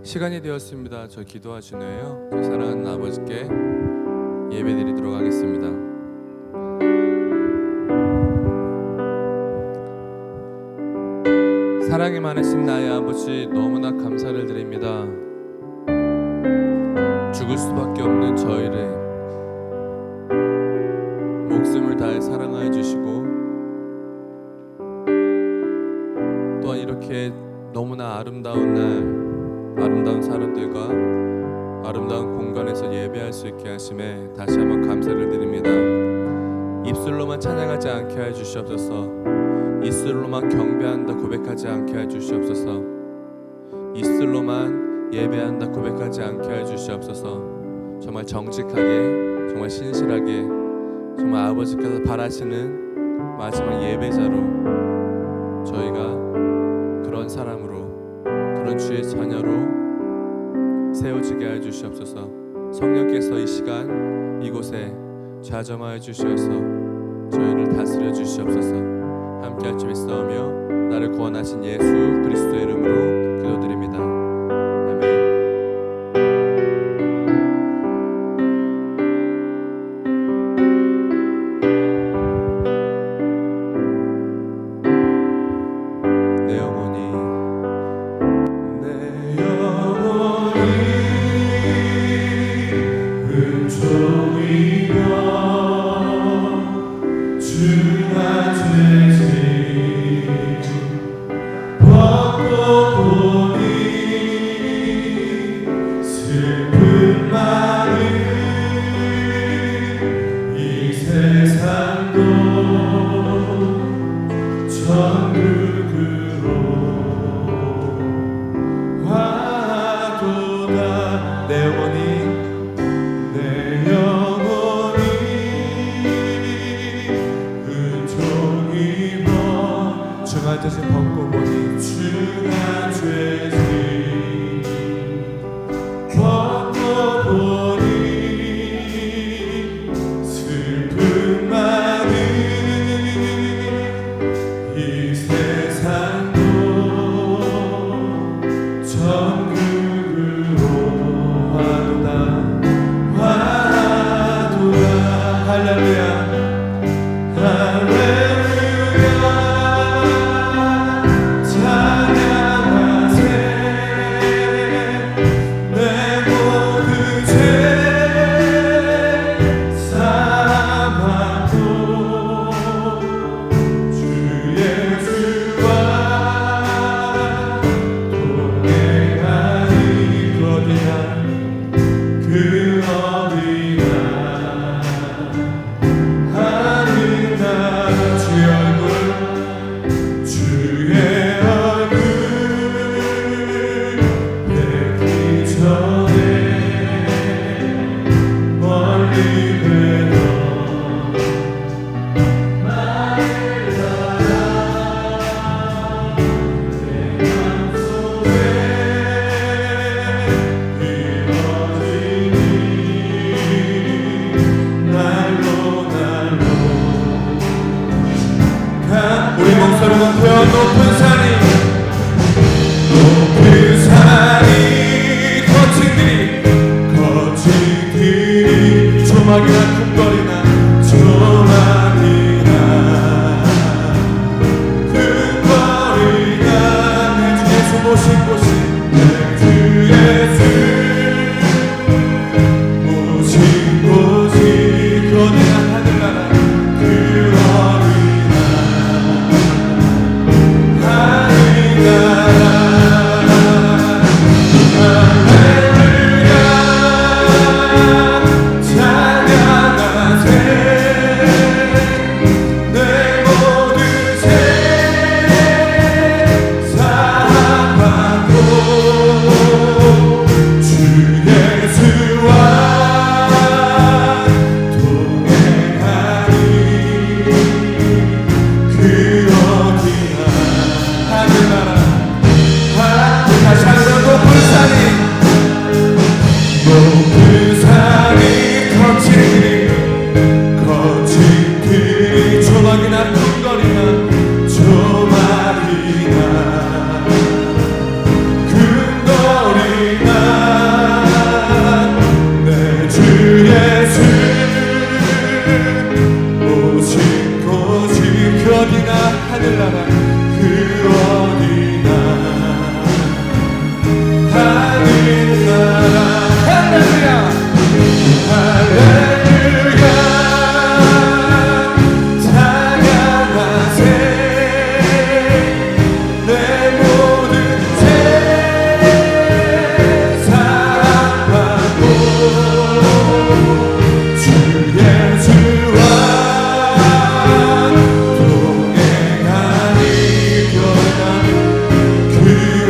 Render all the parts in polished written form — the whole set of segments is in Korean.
시간이 되었습니다. 저 기도하시네요. 저 사랑하는 아버지께 예배드리도록 하겠습니다. 사랑이 많으신 나의 아버지, 너무나 감사를 드립니다. 죽을 수밖에 없는 저희를 목숨을 다해 사랑하여 주시고, 또한 이렇게 너무나 아름다운 날, 아름다운 사람들과 아름다운 공간에서 예배할 수 있게 하심에 다시 한번 감사를 드립니다. 입술로만 찬양하지 않게 해 주시옵소서. 입술로만 경배한다 고백하지 않게 해 주시옵소서. 입술로만 예배한다 고백하지 않게 해 주시옵소서. 정말 정직하게, 정말 신실하게, 정말 아버지께서 바라시는 마지막 예배자로 저희가 그런 사람으로, 그런 주의 자녀로 세워지게 하여 주시옵소서. 성령께서 이 시간 이곳에 좌정하여 주시어서 저희를 다스려 주시옵소서. 함께 할 줄 믿사오며 나를 구원하신 예수 그리스도의 이름으로 기도드립니다. 아멘. 하늘나라 그 어린아 하늘나라 그 어디나 하늘나라 할렐루야 할렐루야 찬양하세 내 모든 죄 사함받고 주 예수와 동행하니 변함 그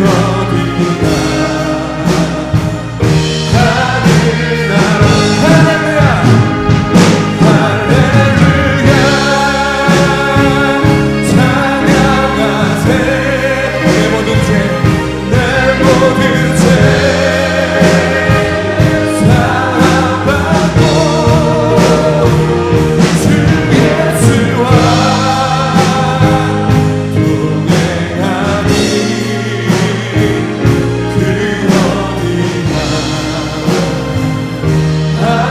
어디나 하늘나라 할렐루야 할렐루야 찬양하세 내 모든 죄 사함받고 주 예수와 동행하니 그 어디나 하늘나라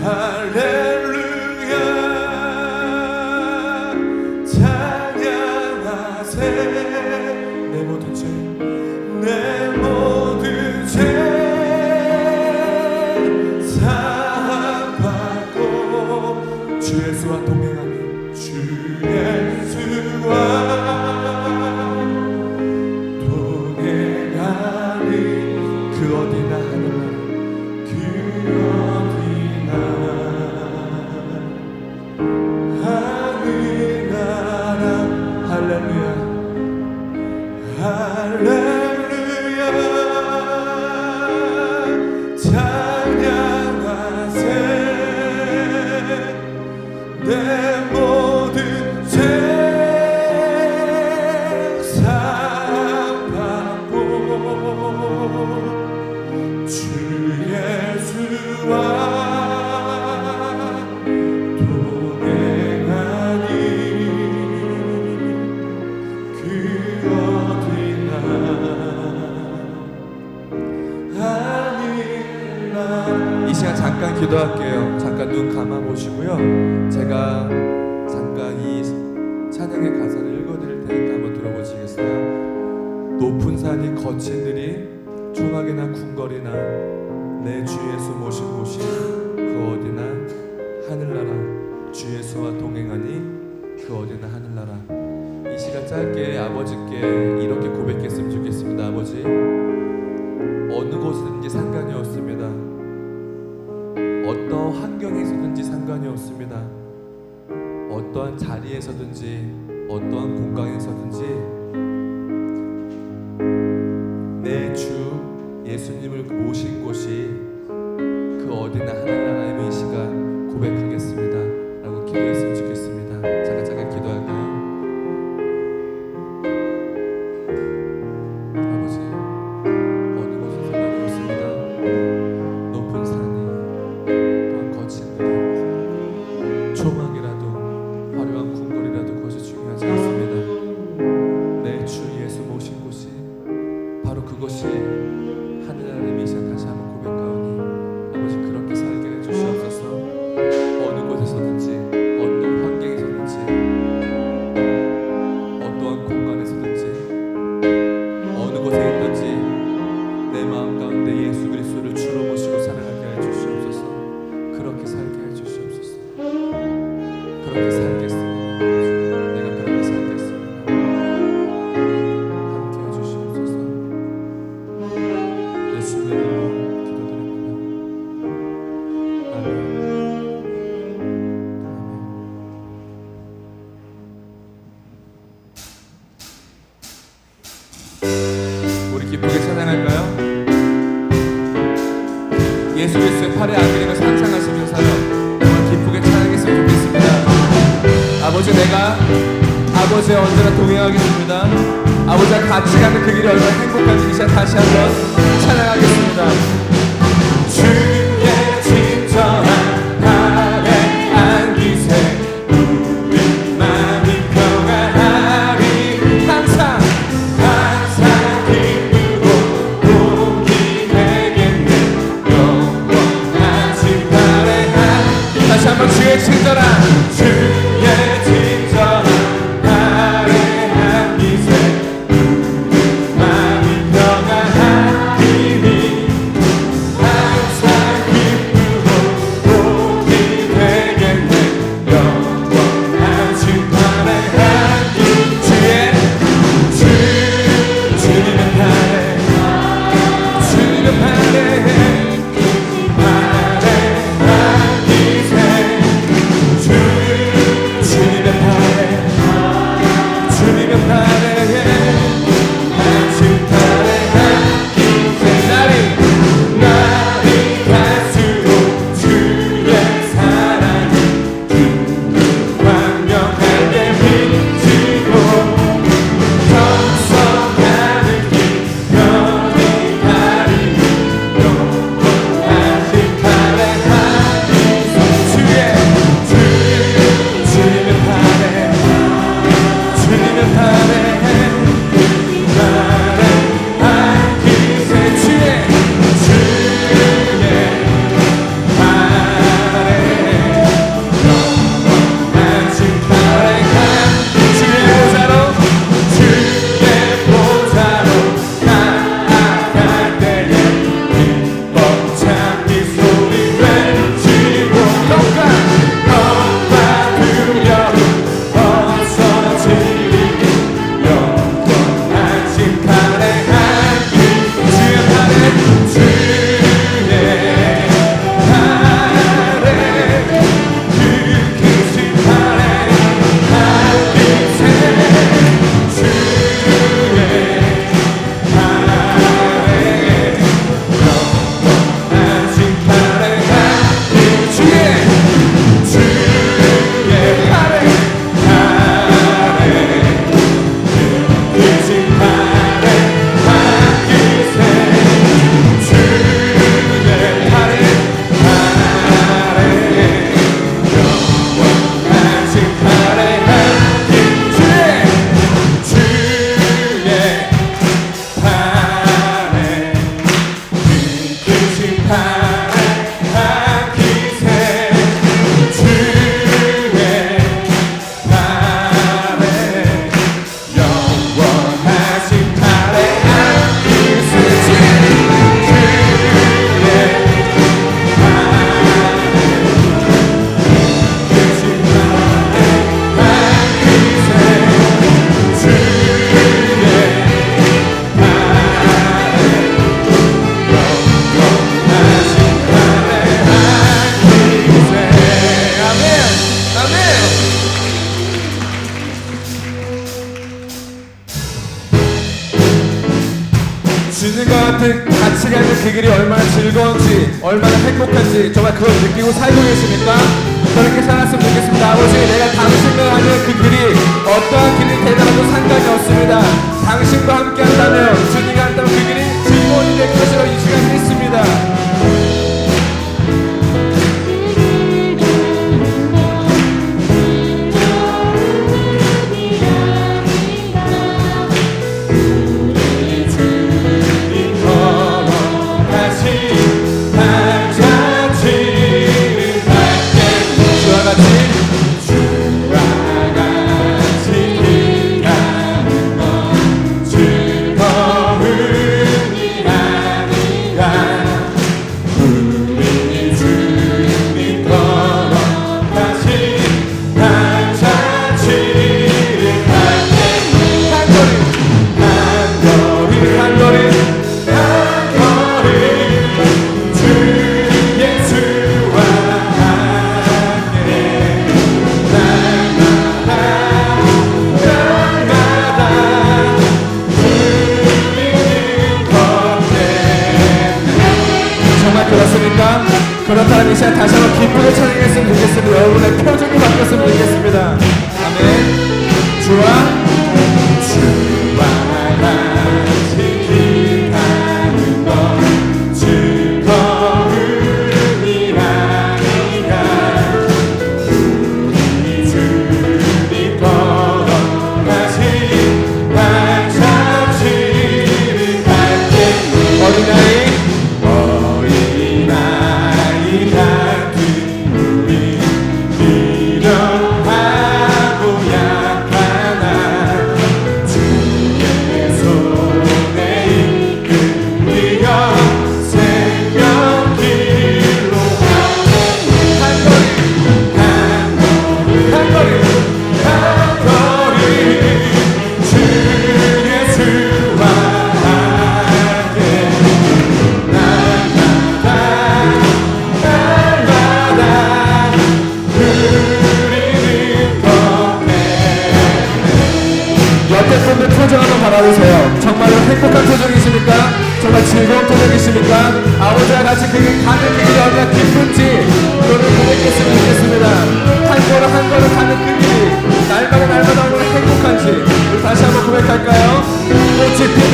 할렐루야 찬양하세 내 모든 죄 사함받고 주 예수와 동행하니 주 예수와 동행하니 그 어디나 하늘나라 그 어디나 하늘나라 할렐루야 할렐루야 찬양하세 내 모든 죄 사함받고 주 예수와 동행하니 그 어디나 하늘나라 이 시간 잠깐 기도할게요. 잠깐 눈 감아 보시고요. 제가 잠깐 이 찬양의 가사를 읽어드릴 테니까 한번 들어보시겠어요? 높은 산이 거친 들이 조막이나 궁궐이나 내 주 예수 모신 곳이 그 어디나 하늘나라 주 예수와 동행하니 그 어디나 하늘나라. 이 시간 짧게 아버지께 이렇게 고백했으면 좋겠습니다. 아버지 어느 곳이든지 상관이 없습니다. 어떠한 환경에 있었든지 상관이 없습니다. 어떠한 자리에서든지 어떠한 공간에서든지 내 주 예수님을 모신 곳이 그 어디나 하늘나라임을 이 시간 고백하겠습니다 라고 기도했으면 좋겠습니다. 잠깐 기도할까요? 아버지 어느 곳에 상관이 없습니다. 높은 산이 또한 거친 들이 조망이라도 화려한 궁궐이라도 그것이 중요하지 않습니다. 내 주 예수 모신 곳이 바로 그것이 하늘나라임이 시간 다시 한번 고백하오니 아버지 그렇게 살게 해주시옵소서. 어느 곳에서든지 어느 환경에서든지 어떠한 공간에서든지 어느 곳에 있든지 내 마음 가운데 예수 그리스도를 주로 모시고 사랑하게 해 주시옵소서. 그렇게 살게 해 주시옵소서. 그렇게 살겠습니다. 내가 그렇게 살겠습니다. 함께 해 주시옵소서. 예수님의 이름으로 기도드립니다. 아멘. 우리 기쁘게 찬양할까요? 예수 그리스도의 팔에 안기는 것을 상상하시면서요 정말 기쁘게 찬양했으면 좋겠습니다. 아버지 내가 아버지와 언제나 동행하겠습니다. 아버지와 같이 가는 그 길이 얼마나 행복한지 이 시간 다시 한번 찬양하겠습니다. 주의 친절한 팔에 안기세 우리 마음이 평안하리 항상 기쁘고 복이 되겠네 영원하신 팔에 다시 한번 주의 친절한 그 길이 얼마나 즐거운지, 얼마나 행복한지 정말 그걸 느끼고 살고 계십니까? 그렇게 살았으면 좋겠습니다. 아버지, 내가 당신과 하는 그 길이 어떠한 길이 되더라도 상관이 없습니다. 당신과 함께 한다면, 주님과 한다면 그 길이 즐거움이 될 것이라고 이 시간 믿습니다. 그렇다면 이 시간 다시 한번 기쁘게 찬양했으면 좋겠습니다. 여러분의 표정이 바뀌었으면 좋겠습니다. 아멘. 주와 같이 기도하는 것 즐거움이라니까. 우리 주님 걸어가신 발자취를 밟게. 어린아이 표정 한번 바라보세요. 정말로 행복한 표정이십니까? 정말 즐거운 표정이십니까? 아버지와 같이 그 가는 길이 얼마나 기쁜지 그거를 고백했으면 좋겠습니다. 한 걸음 한 걸음 가는 그 길이 날마다 날마다 얼마나 행복한지 우리 다시 한번 고백할까요? 꽃이 피는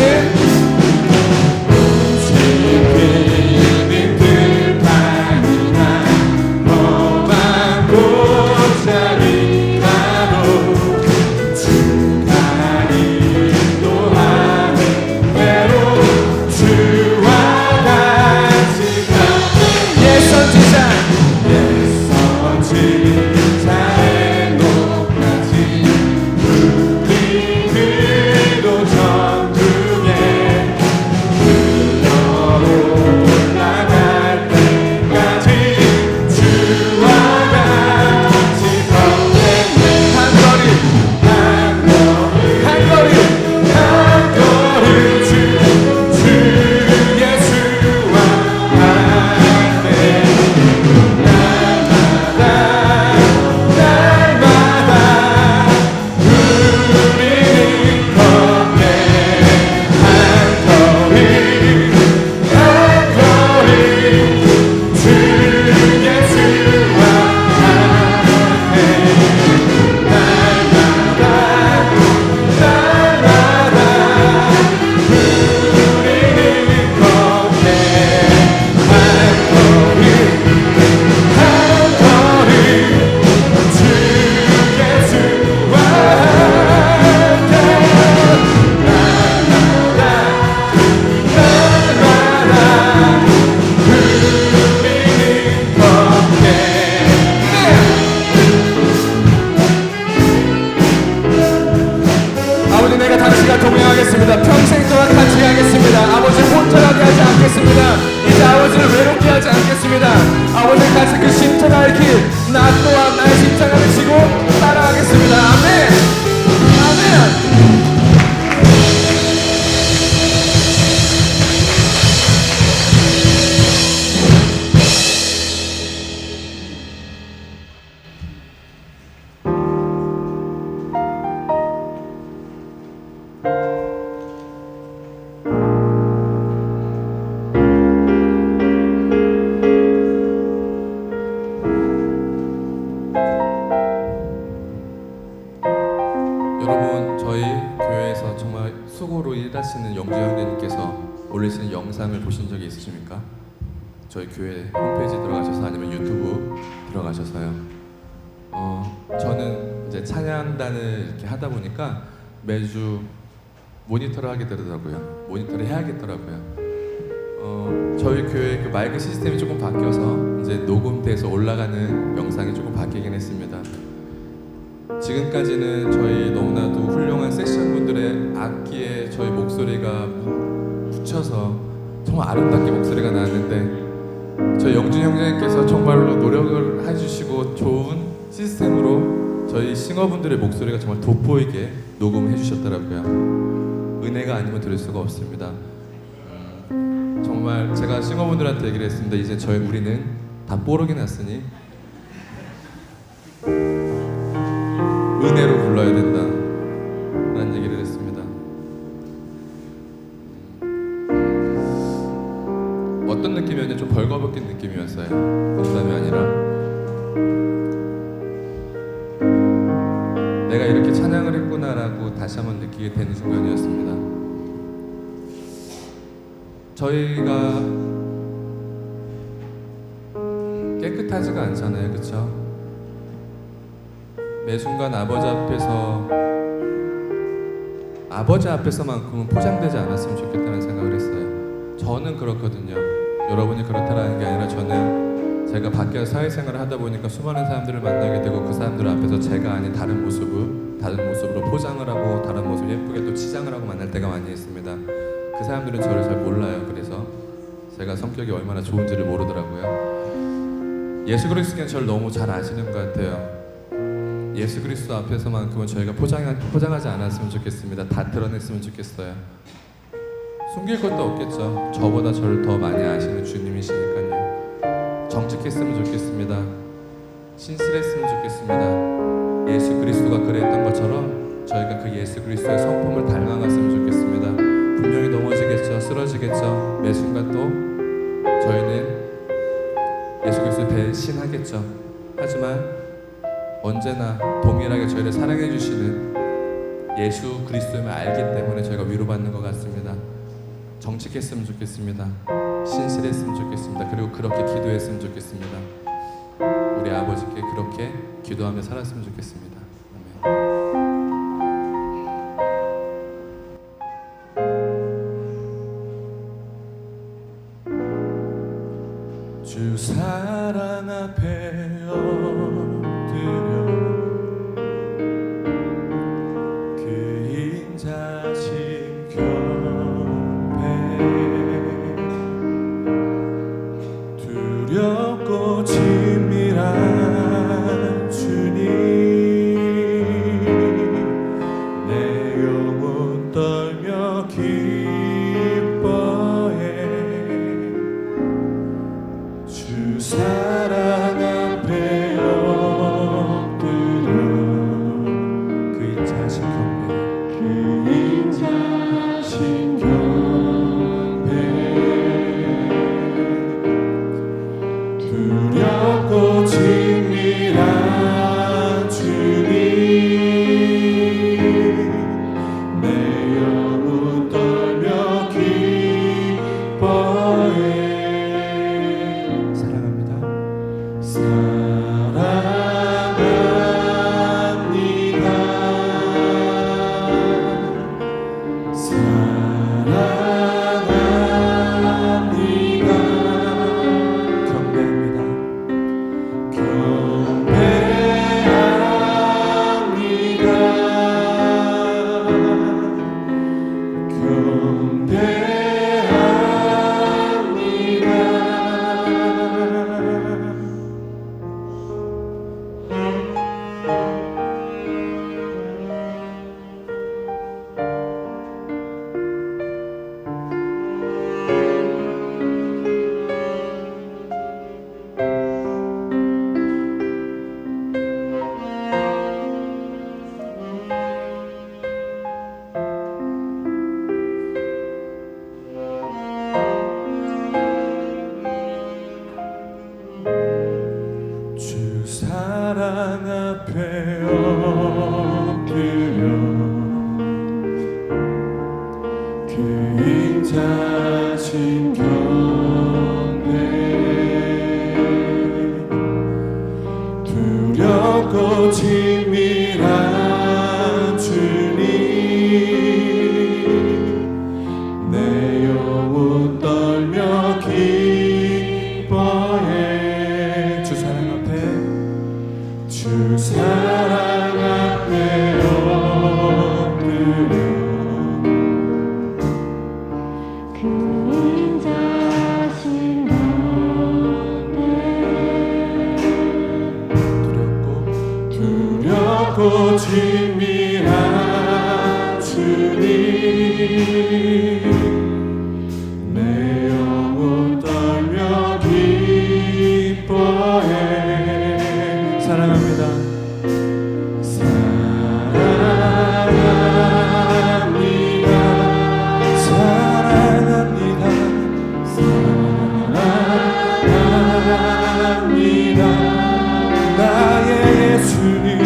들판이나 험한 꽃자리 나도 평생 동안 같이 가겠습니다. 아버지 혼자 가게 하지 않겠습니다. 이제 아버지를 외롭게 하지 않겠습니다. 아버지 같이 그 십자가의 길, 나 또한 나의 십자가를 지고 따라가겠습니다. 아멘. 아멘. 일하시는 영주 형제님께서 올리시는 영상을 보신 적이 있으십니까? 저희 교회 홈페이지 들어가셔서 아니면 유튜브 들어가셔서요. 저는 이제 찬양단을 이렇게 하다 보니까 매주 모니터를 하게 되더라고요. 모니터를 해야겠더라고요. 저희 교회 그 마이크 시스템이 조금 바뀌어서 이제 녹음돼서 올라가는 영상이 조금 바뀌긴 했습니다. 지금까지는 저희 너무나도 훌륭한 세션분들의 악기에 저희 목소리가 붙여서 정말 아름답게 목소리가 나왔는데 저희 영준 형제님께서 정말로 노력을 해주시고 좋은 시스템으로 저희 싱어분들의 목소리가 정말 돋보이게 녹음해 주셨더라고요. 은혜가 아니면 들을 수가 없습니다. 정말 제가 싱어분들한테 얘기를 했습니다. 이제 우리는 다 뽀록이 났으니 은혜로 불러야 된다 라는 얘기를 했습니다. 어떤 느낌이었냐? 좀 벌거벗긴 느낌이었어요. 농담이 아니라 내가 이렇게 찬양을 했구나라고 다시 한번 느끼게 되는 순간이었습니다. 저희가 깨끗하지가 않잖아요, 그쵸? 매 순간 아버지 앞에서만큼은 포장되지 않았으면 좋겠다는 생각을 했어요. 저는 그렇거든요. 여러분이 그렇다라는 게 아니라 저는 제가 밖에서 사회생활을 하다 보니까 수많은 사람들을 만나게 되고 그 사람들 앞에서 제가 아닌 다른 모습으로 포장을 하고 다른 모습 예쁘게 또 치장을 하고 만날 때가 많이 있습니다. 그 사람들은 저를 잘 몰라요. 그래서 제가 성격이 얼마나 좋은지를 모르더라고요. 예수 그리스도는 저를 너무 잘 아시는 것 같아요. 예수 그리스도 앞에서만큼은 저희가 포장하지 않았으면 좋겠습니다. 다 드러냈으면 좋겠어요. 숨길 것도 없겠죠. 저보다 저를 더 많이 아시는 주님이시니까요. 정직했으면 좋겠습니다. 신실했으면 좋겠습니다. 예수 그리스도가 그랬던 것처럼 저희가 그 예수 그리스도의 성품을 닮아갔으면 좋겠습니다. 분명히 넘어지겠죠. 쓰러지겠죠. 매 순간 또 저희는 예수 그리스도 배신하겠죠. 하지만 언제나 동일하게 저희를 사랑해 주시는 예수 그리스도임을 알기 때문에 저희가 위로받는 것 같습니다. 정직했으면 좋겠습니다. 신실했으면 좋겠습니다. 그리고 그렇게 기도했으면 좋겠습니다. 우리 아버지께 그렇게 기도하며 살았으면 좋겠습니다. 아멘. 주 사랑 앞에 엎드려 그 인자심 경배 두렵고 친밀한 주님 내 영혼 떨며 기뻐해 주 사랑 앞에 엎드려 그 인자하신 경배 그 인자하신 경배 두렵고 친밀한 주님 내 영혼 떨며 기뻐해 사랑 앞에 엎드려 그 두렵고 친밀한 주님, 내 영혼 떨며 기뻐해. 주 사랑 앞에, 주 사랑 앞에 엎드려 그인 자신 너네 두렵고 친밀한 주님, 내 영혼 떨며 기뻐해. 사랑합니다. 사랑합니다. 나의 예수님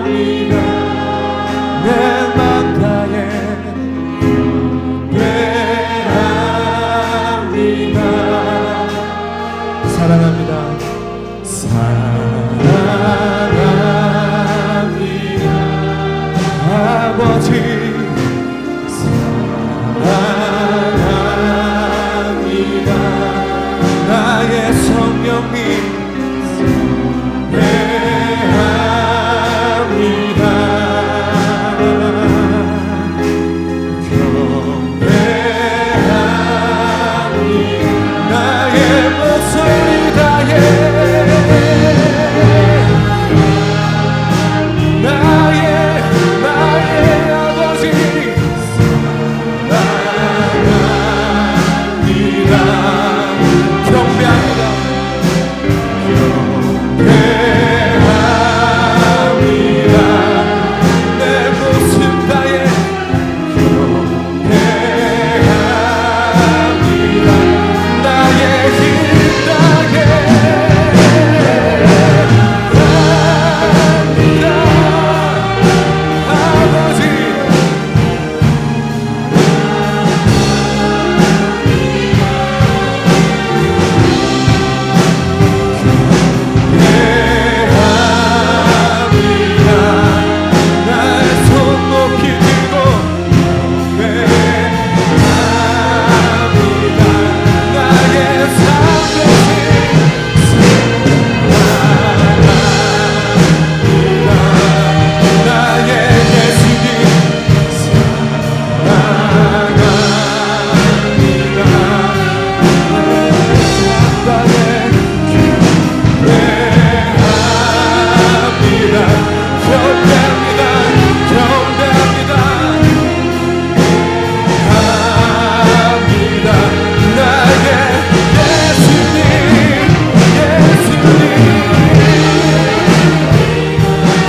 경배합니다. 내 맘 다해 경배합니다. 사랑합니다. 사랑합니다. 아버지 사랑합니다. 나의 성령님 경배합니다. 경배합니다. 나의 목소리 다해 나의 아버지 사랑합니다. 경배합니다. 경배합니다. 내 모습 다해 경배합니다. 나의 힘 다해 합니다. 아버지 나의 손 높이 들고 경배합니다. 나의 삶 대신 사랑합니다. 나의 예수님 사랑합니다. 나의 경배합니다. 경배합니다. 합니다. 나의 예수님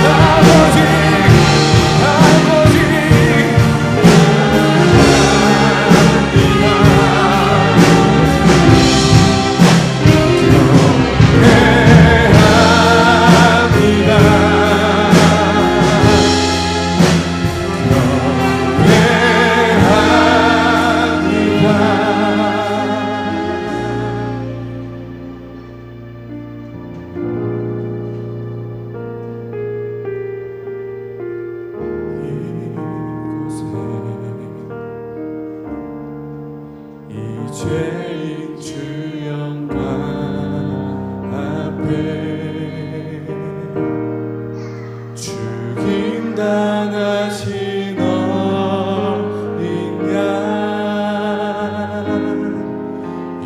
아버지 죄인 주 영광 앞에 죽임 당하신 어린 양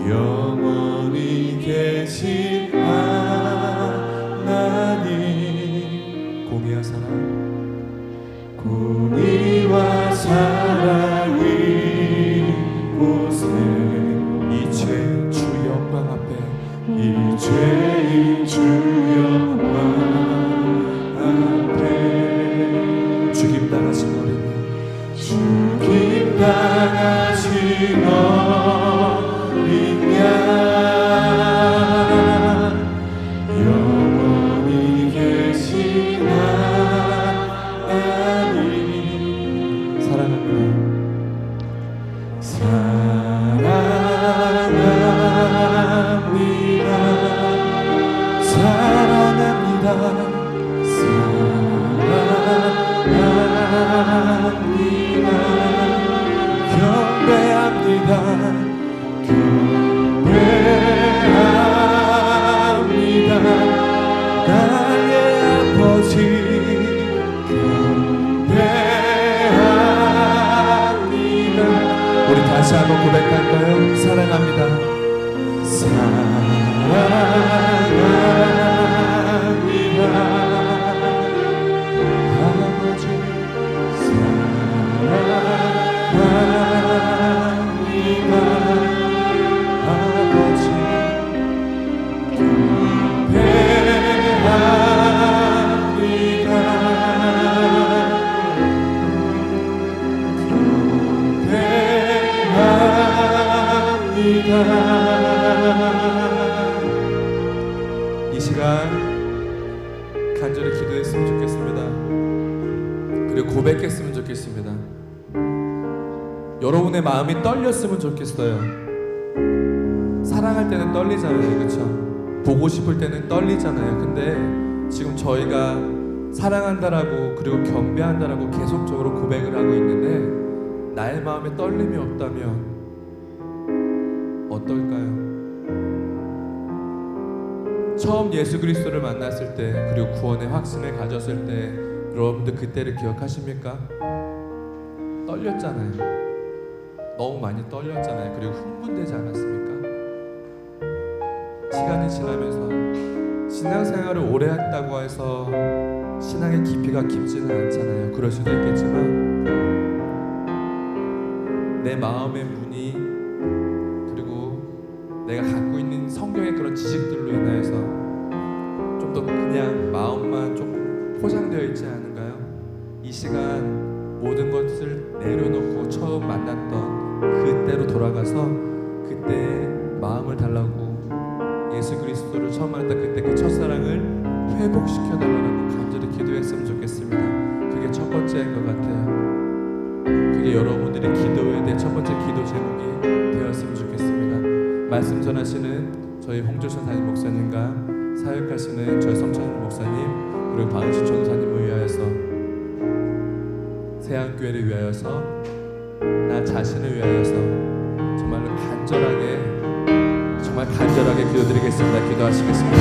영원히 계신 하나님 공의와 사랑 공의와 사랑이 곳에 이 죄인 주 영광 앞에 이 죄인 주 영광 앞에 죽임 당하신 어린 양 죽임 당하신 어린 양 영원히 계신 하나님 사랑합니다. 사랑합니다. 그리고 고백했으면 좋겠습니다. 여러분의 마음이 떨렸으면 좋겠어요. 사랑할 때는 떨리잖아요, 그렇죠? 보고 싶을 때는 떨리잖아요. 근데 지금 저희가 사랑한다라고 그리고 경배한다라고 계속적으로 고백을 하고 있는데 나의 마음에 떨림이 없다면 어떨까요? 처음 예수 그리스도를 만났을 때 그리고 구원의 확신을 가졌을 때 여러분들 그때를 기억하십니까? 떨렸잖아요. 너무 많이 떨렸잖아요. 그리고 흥분되지 않았습니까? 시간이 지나면서 신앙생활을 오래 했다고 해서 신앙의 깊이가 깊지는 않잖아요. 그럴 수도 있겠지만 내 마음의 문이 그리고 내가 갖고 있는 성경의 그런 지식들로 인하여서 좀 더 그냥 마음만 조금 포장되어 있지 않은가요? 이 시간 모든 것을 내려놓고 처음 만났던 그때로 돌아가서 그때의 마음을 달라고 예수 그리스도를 처음 만났던 그때 그 첫사랑을 회복시켜달라고 간절히 기도했으면 좋겠습니다. 그게 첫 번째인 것 같아요. 그게 여러분들의 기도에 대해 첫 번째 기도 제목이 되었으면 좋겠습니다. 말씀 전하시는 저희 홍조선 담임 목사님과 사역하시는 저희 성찬일 목사님 그리고 박은신 전사님을 위하여서 세안교회를 위하여서 나 자신을 위하여서 정말 간절하게 기도드리겠습니다. 기도하시겠습니다.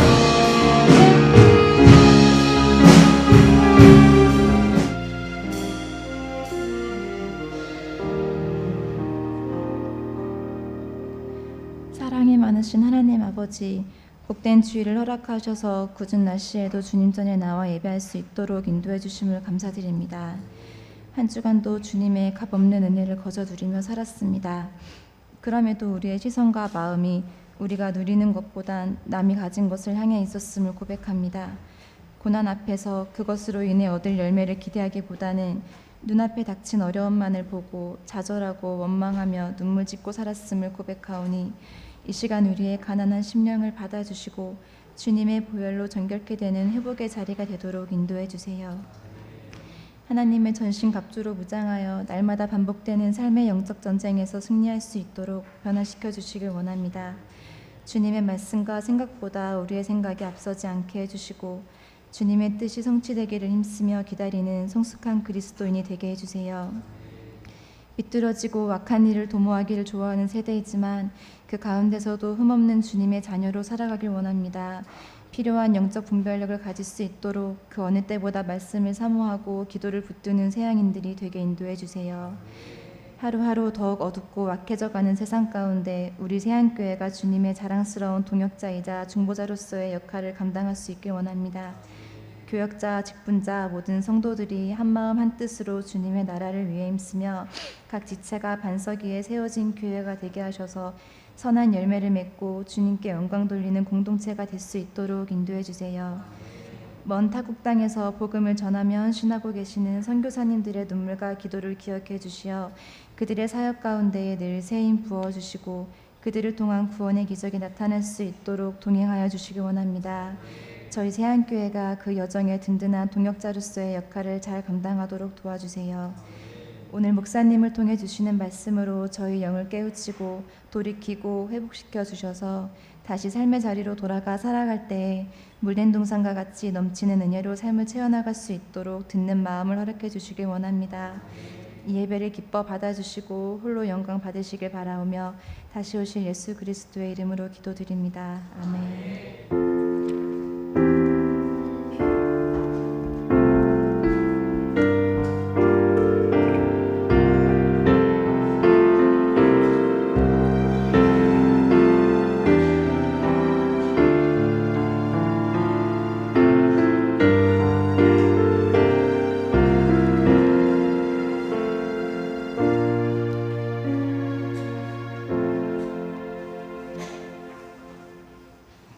사랑이 많으신 하나님 아버지, 복된 주일을 허락하셔서 굳은 날씨에도 주님 전에 나와 예배할 수 있도록 인도해 주심을 감사드립니다. 한 주간도 주님의 값없는 은혜를 거저 누리며 살았습니다. 그럼에도 우리의 시선과 마음이 우리가 누리는 것보단 남이 가진 것을 향해 있었음을 고백합니다. 고난 앞에서 그것으로 인해 얻을 열매를 기대하기보다는 눈앞에 닥친 어려움만을 보고 좌절하고 원망하며 눈물 짓고 살았음을 고백하오니 이 시간 우리의 가난한 심령을 받아주시고 주님의 보혈로 정결케 되는 회복의 자리가 되도록 인도해 주세요. 하나님의 전신갑주로 무장하여 날마다 반복되는 삶의 영적 전쟁에서 승리할 수 있도록 변화시켜 주시길 원합니다. 주님의 말씀과 생각보다 우리의 생각이 앞서지 않게 해주시고 주님의 뜻이 성취되기를 힘쓰며 기다리는 성숙한 그리스도인이 되게 해주세요. 비뚤어지고 악한 일을 도모하기를 좋아하는 세대이지만 그 가운데서도 흠없는 주님의 자녀로 살아가길 원합니다. 필요한 영적 분별력을 가질 수 있도록 그 어느 때보다 말씀을 사모하고 기도를 붙드는 세양인들이 되게 인도해 주세요. 하루하루 더욱 어둡고 악해져가는 세상 가운데 우리 세안교회가 주님의 자랑스러운 동역자이자 중보자로서의 역할을 감당할 수 있길 원합니다. 교역자, 직분자, 모든 성도들이 한마음 한뜻으로 주님의 나라를 위해 힘쓰며 각 지체가 반석 위에 세워진 교회가 되게 하셔서 선한 열매를 맺고 주님께 영광 돌리는 공동체가 될 수 있도록 인도해 주세요. 먼 타국 땅에서 복음을 전하며 헌신하고 계시는 선교사님들의 눈물과 기도를 기억해 주시어 그들의 사역 가운데에 늘 새힘 부어 주시고 그들을 통한 구원의 기적이 나타날 수 있도록 동행하여 주시기 원합니다. 저희 세안교회가 그 여정의 든든한 동역자로서의 역할을 잘 감당하도록 도와주세요. 오늘 목사님을 통해 주시는 말씀으로 저희 영을 깨우치고 돌이키고 회복시켜 주셔서 다시 삶의 자리로 돌아가 살아갈 때에 물된 동산과 같이 넘치는 은혜로 삶을 채워나갈 수 있도록 듣는 마음을 허락해 주시길 원합니다. 이 예배를 기뻐 받아주시고 홀로 영광 받으시길 바라오며 다시 오실 예수 그리스도의 이름으로 기도드립니다. 아멘.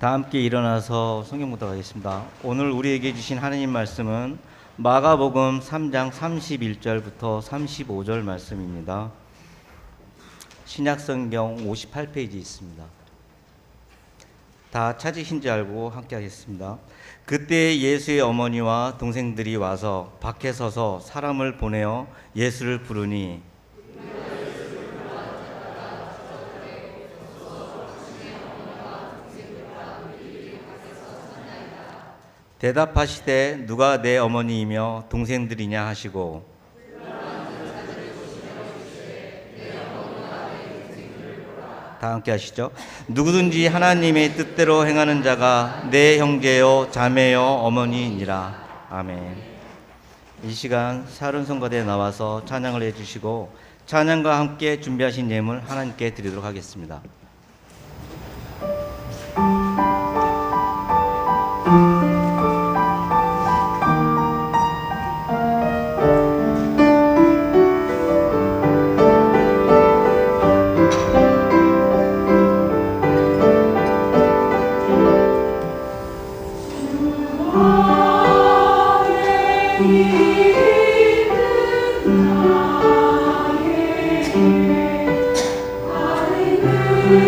다 함께 일어나서 성경 보도록 하겠습니다. 오늘 우리에게 주신 하나님 말씀은 마가복음 3장 31절부터 35절 말씀입니다. 신약성경 58페이지 있습니다. 다 찾으신 줄 알고 함께 하겠습니다. 그때 예수의 어머니와 동생들이 와서 밖에 서서 사람을 보내어 예수를 부르니 대답하시되 누가 내 어머니이며 동생들이냐 하시고 다 함께 하시죠. 누구든지 하나님의 뜻대로 행하는 자가 내 형제요 자매요 어머니이니라. 아멘. 이 시간 사륜성가대에 나와서 찬양을 해주시고 찬양과 함께 준비하신 예물 하나님께 드리도록 하겠습니다. 나의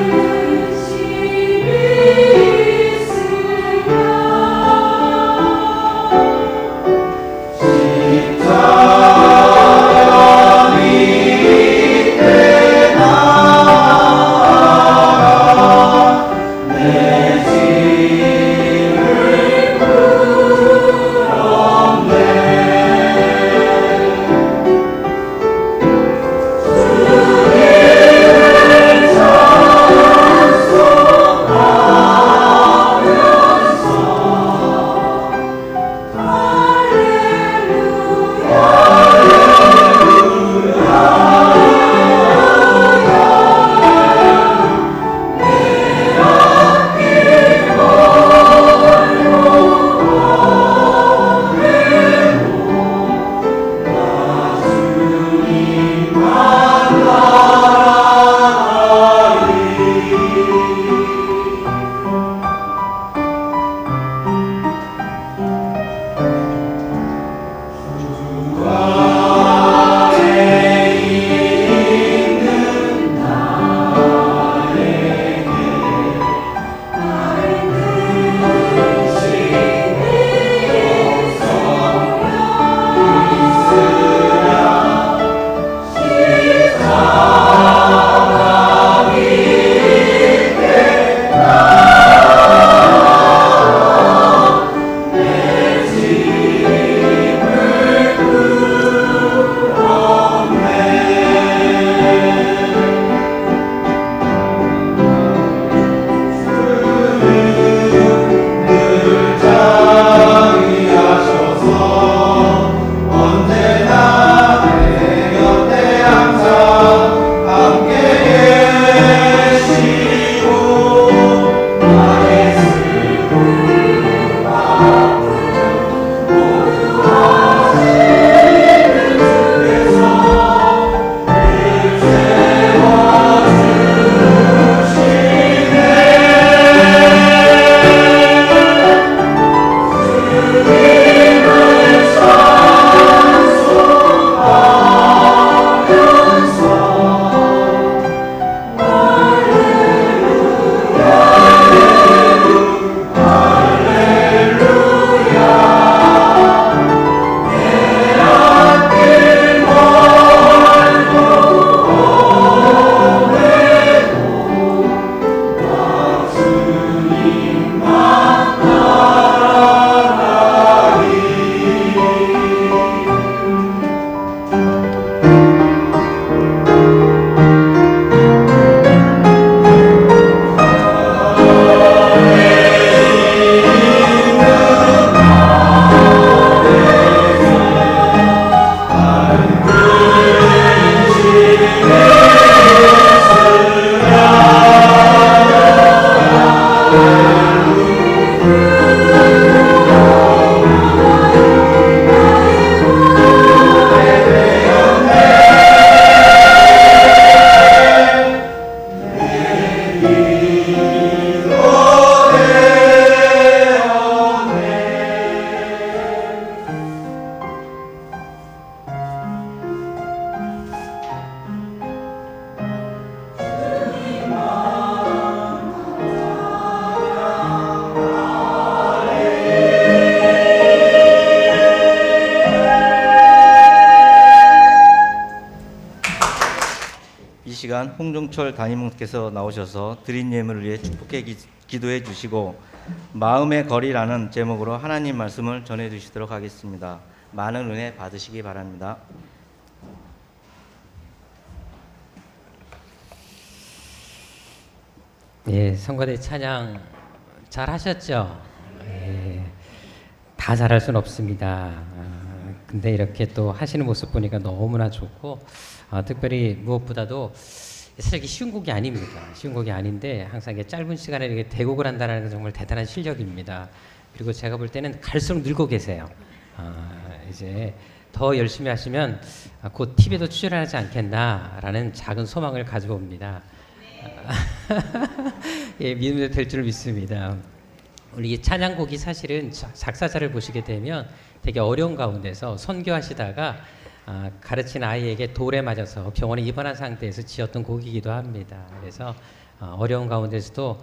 시간 홍종철 담임목께서 나오셔서 드린 예물을 위해 축복해 기도해 주시고 마음의 거리라는 제목으로 하나님 말씀을 전해 주시도록 하겠습니다. 많은 은혜 받으시기 바랍니다. 예, 성가대 찬양 잘 하셨죠? 예, 다 잘할 수는 없습니다. 근데 이렇게 또 하시는 모습 보니까 너무나 좋고, 특별히 무엇보다도 사실 이게 쉬운 곡이 아닙니다. 쉬운 곡이 아닌데 항상 이게 짧은 시간에 이렇게 대곡을 한다는 건 정말 대단한 실력입니다. 그리고 제가 볼 때는 갈수록 늘고 계세요. 이제 더 열심히 하시면 곧 TV에도 출연하지 않겠나라는 작은 소망을 가지고 옵니다. 예, 믿으면 될 줄 믿습니다. 우리 찬양곡이 사실은 작사자를 보시게 되면 되게 어려운 가운데서 선교하시다가 가르친 아이에게 돌에 맞아서 병원에 입원한 상태에서 지었던 곡이기도 합니다. 그래서 어려운 가운데서도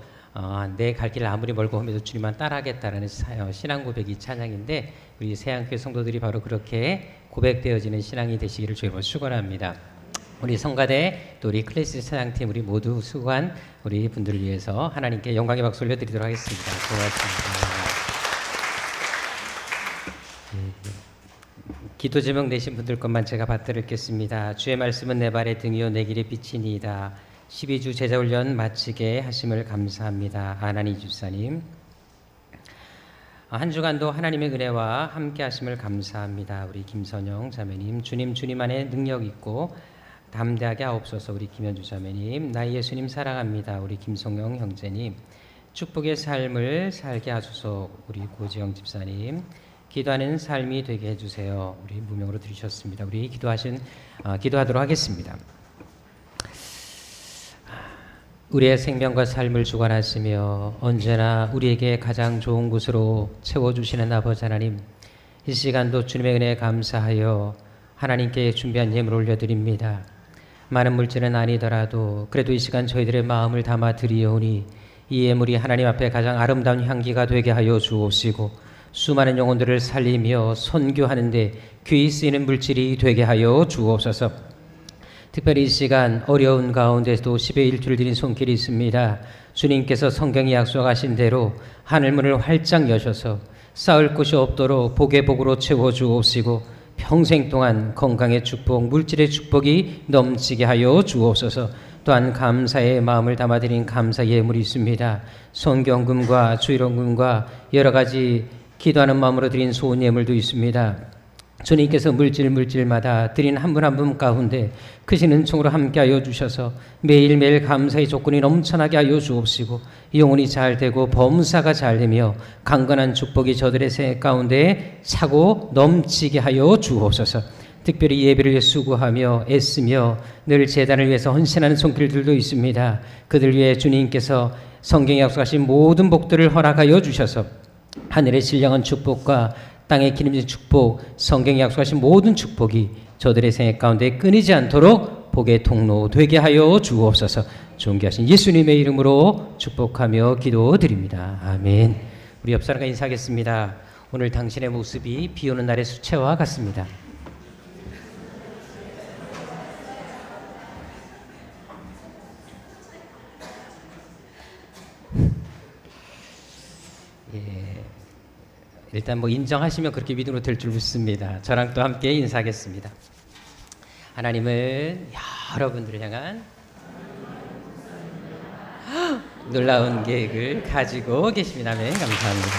내 갈 길 아무리 멀고 험해도 주님만 따라하겠다라는 신앙 고백이 찬양인데, 우리 세양교회 성도들이 바로 그렇게 고백되어지는 신앙이 되시기를 주님으로 축원합니다. 우리 성가대 또 우리 클래식 찬양팀 우리 모두 수고한 우리 분들을 위해서 하나님께 영광의 박수 올려드리도록 하겠습니다. 고맙습니다. 기도 제목 내신 분들 것만 제가 받들겠습니다. 주의 말씀은 내 발의 등이요 내 길의 빛이니이다. 12주 제자훈련 마치게 하심을 감사합니다. 아나니 집사님, 한 주간도 하나님의 은혜와 함께 하심을 감사합니다. 우리 김선영 자매님, 주님 안에 능력 있고 담대하게 하옵소서. 우리 김현주 자매님, 나 예수님 사랑합니다. 우리 김성영 형제님, 축복의 삶을 살게 하소서. 우리 고지영 집사님, 기도하는 삶이 되게 해주세요. 우리 무명으로 들으셨습니다. 우리 기도하도록 하겠습니다. 우리의 생명과 삶을 주관하시며 언제나 우리에게 가장 좋은 곳으로 채워주시는 아버지 하나님, 이 시간도 주님의 은혜에 감사하여 하나님께 준비한 예물을 올려드립니다. 많은 물질은 아니더라도 그래도 이 시간 저희들의 마음을 담아 드리오니 이 예물이 하나님 앞에 가장 아름다운 향기가 되게 하여 주옵시고, 수많은 영혼들을 살리며 선교하는 데 귀히 쓰이는 물질이 되게 하여 주옵소서. 특별히 이 시간 어려운 가운데서도 10의 1주를 드린 손길이 있습니다. 주님께서 성경에 약속하신 대로 하늘문을 활짝 여셔서 쌓을 곳이 없도록 복의 복으로 채워주옵시고, 평생 동안 건강의 축복, 물질의 축복이 넘치게 하여 주옵소서. 또한 감사의 마음을 담아드린 감사 예물이 있습니다. 성경금과 주일원금과 여러 가지 기도하는 마음으로 드린 소원 예물도 있습니다. 주님께서 물질마다 드린 한 분 한 분 가운데 크신 은총으로 함께하여 주셔서 매일매일 감사의 조건이 넘쳐나게 하여 주옵시고, 영혼이 잘 되고 범사가 잘 되며 강건한 축복이 저들의 생 가운데 차고 넘치게 하여 주옵소서. 특별히 예배를 위해 수고하며 애쓰며 늘 제단을 위해서 헌신하는 손길들도 있습니다. 그들 위해 주님께서 성경에 약속하신 모든 복들을 허락하여 주셔서 하늘의 신령한 축복과 땅의 기름진 축복, 성경에 약속하신 모든 축복이 저들의 생애 가운데 끊이지 않도록 복의 통로 되게 하여 주옵소서. 존귀하신 예수님의 이름으로 축복하며 기도드립니다. 아멘. 우리 옆 사람과 인사하겠습니다. 오늘 당신의 모습이 비 오는 날의 수채화 같습니다. 일단 인정하시면 그렇게 믿음으로 될 줄 믿습니다. 저랑 또 함께 인사하겠습니다. 하나님은 여러분들을 향한 놀라운 계획을 가지고 계십니다. 아멘. 감사합니다.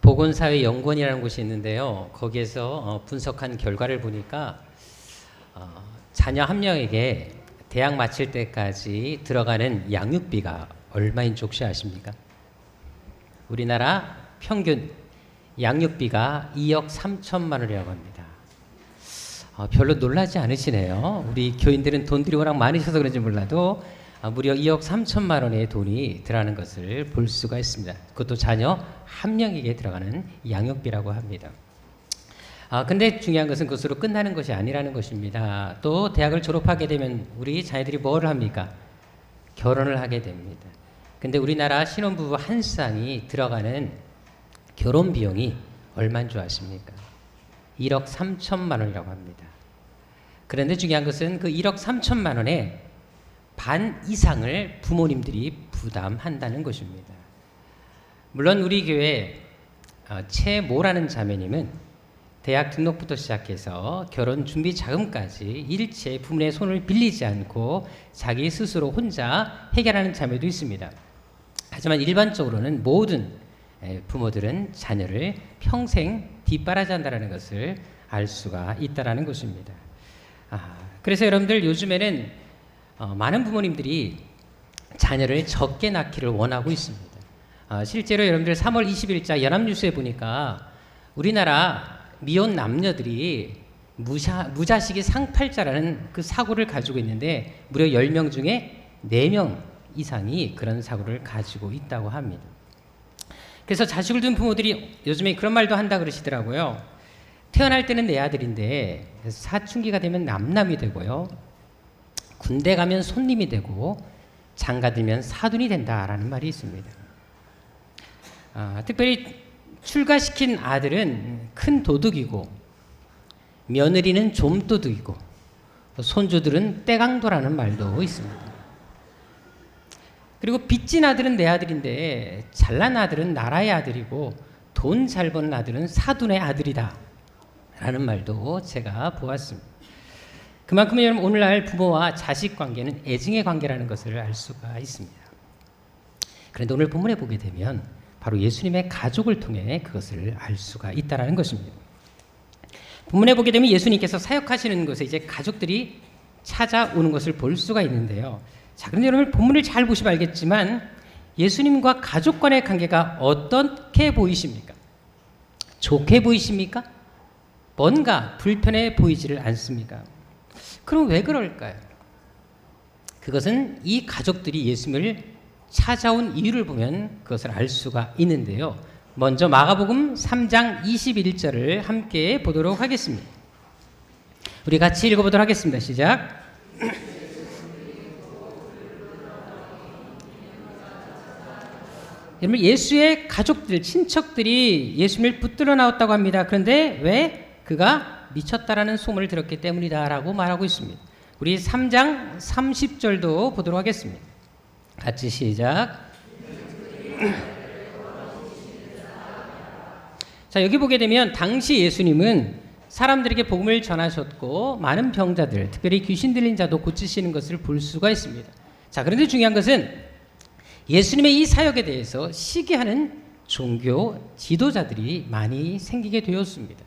보건사회연구원이라는 곳이 있는데요. 거기에서 분석한 결과를 보니까 자녀 한 명에게 대학 마칠 때까지 들어가는 양육비가 얼마인 줄 혹시 아십니까? 우리나라 평균 양육비가 2억 3천만 원이라고 합니다. 별로 놀라지 않으시네요. 우리 교인들은 돈들이 워낙 많으셔서 그런지 몰라도 무려 2억 3천만 원의 돈이 들어가는 것을 볼 수가 있습니다. 그것도 자녀 한 명에게 들어가는 양육비라고 합니다. 근데 중요한 것은 그것으로 끝나는 것이 아니라는 것입니다. 또 대학을 졸업하게 되면 우리 자녀들이 뭘 합니까? 결혼을 하게 됩니다. 근데 우리나라 신혼부부 한 쌍이 들어가는 결혼 비용이 얼마인 줄 아십니까? 1억 3천만 원이라고 합니다. 그런데 중요한 것은 그 1억 3천만 원의 반 이상을 부모님들이 부담한다는 것입니다. 물론 우리 교회 최모라는 자매님은 대학 등록부터 시작해서 결혼 준비 자금까지 일체 부모의 손을 빌리지 않고 자기 스스로 혼자 해결하는 자매도 있습니다. 하지만 일반적으로는 모든 부모들은 자녀를 평생 뒷바라지한다는 것을 알 수가 있다는 것입니다. 그래서 여러분들 요즘에는 많은 부모님들이 자녀를 적게 낳기를 원하고 있습니다. 실제로 여러분들 3월 20일자 연합뉴스에 보니까 우리나라 미혼 남녀들이 무자식이 상팔자라는 그 사고를 가지고 있는데 무려 10명 중에 4명 이상이 그런 사고를 가지고 있다고 합니다. 그래서 자식을 둔 부모들이 요즘에 그런 말도 한다 그러시더라고요. 태어날 때는 내 아들인데 사춘기가 되면 남남이 되고요. 군대 가면 손님이 되고 장가들면 사돈이 된다라는 말이 있습니다. 특별히 출가시킨 아들은 큰 도둑이고 며느리는 좀도둑이고 손주들은 떼강도라는 말도 있습니다. 그리고 빚진 아들은 내 아들인데 잘난 아들은 나라의 아들이고 돈 잘 버는 아들은 사돈의 아들이다 라는 말도 제가 보았습니다. 그만큼 여러분 오늘날 부모와 자식 관계는 애증의 관계라는 것을 알 수가 있습니다. 그런데 오늘 본문에 보게 되면 바로 예수님의 가족을 통해 그것을 알 수가 있다는 것입니다. 본문에 보게 되면 예수님께서 사역하시는 곳에 이제 가족들이 찾아오는 것을 볼 수가 있는데요. 자, 그런데 여러분 본문을 잘 보시면 알겠지만 예수님과 가족 간의 관계가 어떻게 보이십니까? 좋게 보이십니까? 뭔가 불편해 보이지를 않습니까? 그럼 왜 그럴까요? 그것은 이 가족들이 예수님을 찾아온 이유를 보면 그것을 알 수가 있는데요. 먼저 마가복음 3장 21절을 함께 보도록 하겠습니다. 우리 같이 읽어보도록 하겠습니다. 시작. 여러분 예수의 가족들, 친척들이 예수님을 붙들어 나왔다고 합니다. 그런데 왜? 그가 미쳤다라는 소문을 들었기 때문이다라고 말하고 있습니다. 우리 3장 30절도 보도록 하겠습니다. 같이 시작. 자, 여기 보게 되면 당시 예수님은 사람들에게 복음을 전하셨고 많은 병자들, 특별히 귀신 들린 자도 고치시는 것을 볼 수가 있습니다. 자, 그런데 중요한 것은 예수님의 이 사역에 대해서 시기하는 종교 지도자들이 많이 생기게 되었습니다.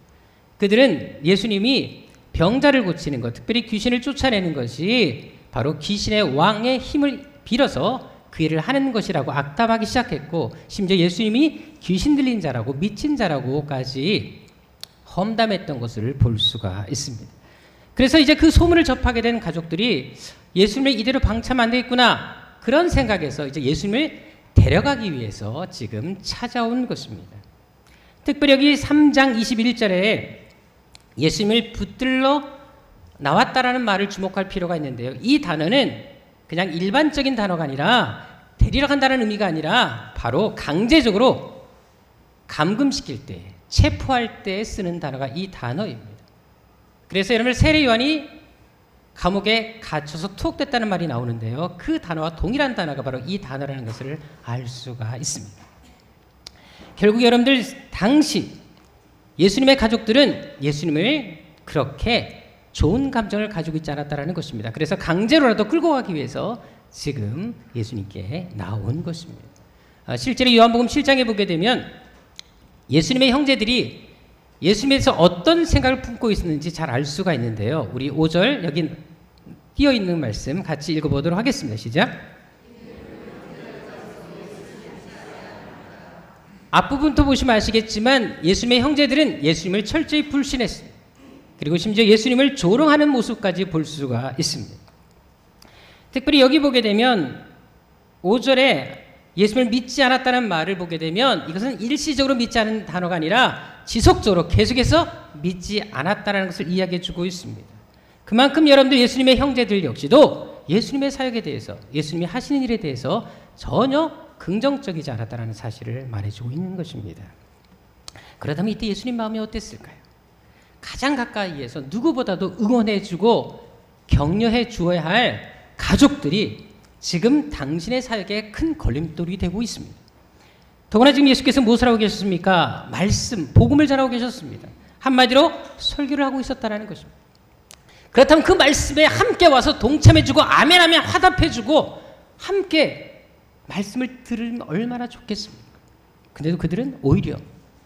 그들은 예수님이 병자를 고치는 것, 특별히 귀신을 쫓아내는 것이 바로 귀신의 왕의 힘을 빌어서 그 일을 하는 것이라고 악담하기 시작했고, 심지어 예수님이 귀신 들린 자라고 미친 자라고까지 험담했던 것을 볼 수가 있습니다. 그래서 이제 그 소문을 접하게 된 가족들이 예수님을 이대로 방치하면 안 되겠구나, 그런 생각에서 이제 예수님을 데려가기 위해서 지금 찾아온 것입니다. 특별히 여기 3장 21절에 예수님을 붙들러 나왔다라는 말을 주목할 필요가 있는데요. 이 단어는 그냥 일반적인 단어가 아니라 데리러 간다는 의미가 아니라 바로 강제적으로 감금시킬 때, 체포할 때 쓰는 단어가 이 단어입니다. 그래서 여러분 세례 요한이 감옥에 갇혀서 투옥됐다는 말이 나오는데요. 그 단어와 동일한 단어가 바로 이 단어라는 것을 알 수가 있습니다. 결국 여러분들 당시 예수님의 가족들은 예수님을 그렇게 좋은 감정을 가지고 있지 않았다는 것입니다. 그래서 강제로라도 끌고 가기 위해서 지금 예수님께 나온 것입니다. 실제로 요한복음 7장에 보게 되면 예수님의 형제들이 예수님에서 어떤 생각을 품고 있었는지 잘 알 수가 있는데요. 우리 5절 여기 띄어 있는 말씀 같이 읽어보도록 하겠습니다. 시작. 앞부분도 보시면 아시겠지만 예수님의 형제들은 예수님을 철저히 불신했습니다. 그리고 심지어 예수님을 조롱하는 모습까지 볼 수가 있습니다. 특별히 여기 보게 되면 5절에 예수님을 믿지 않았다는 말을 보게 되면 이것은 일시적으로 믿지 않은 단어가 아니라 지속적으로 계속해서 믿지 않았다는 것을 이야기해 주고 있습니다. 그만큼 여러분들 예수님의 형제들 역시도 예수님의 사역에 대해서, 예수님이 하시는 일에 대해서 전혀 긍정적이지 않았다는 사실을 말해주고 있는 것입니다. 그렇다면 이때 예수님 마음이 어땠을까요? 가장 가까이에서 누구보다도 응원해주고 격려해 주어야 할 가족들이 지금 당신의 사역에 큰 걸림돌이 되고 있습니다. 더구나 지금 예수께서 무엇을 하고 계셨습니까? 말씀, 복음을 전하고 계셨습니다. 한마디로 설교를 하고 있었다는 것입니다. 그렇다면 그 말씀에 함께 와서 동참해주고 아멘 하면 화답해주고 함께 말씀을 들으면 얼마나 좋겠습니까? 근데도 그들은 오히려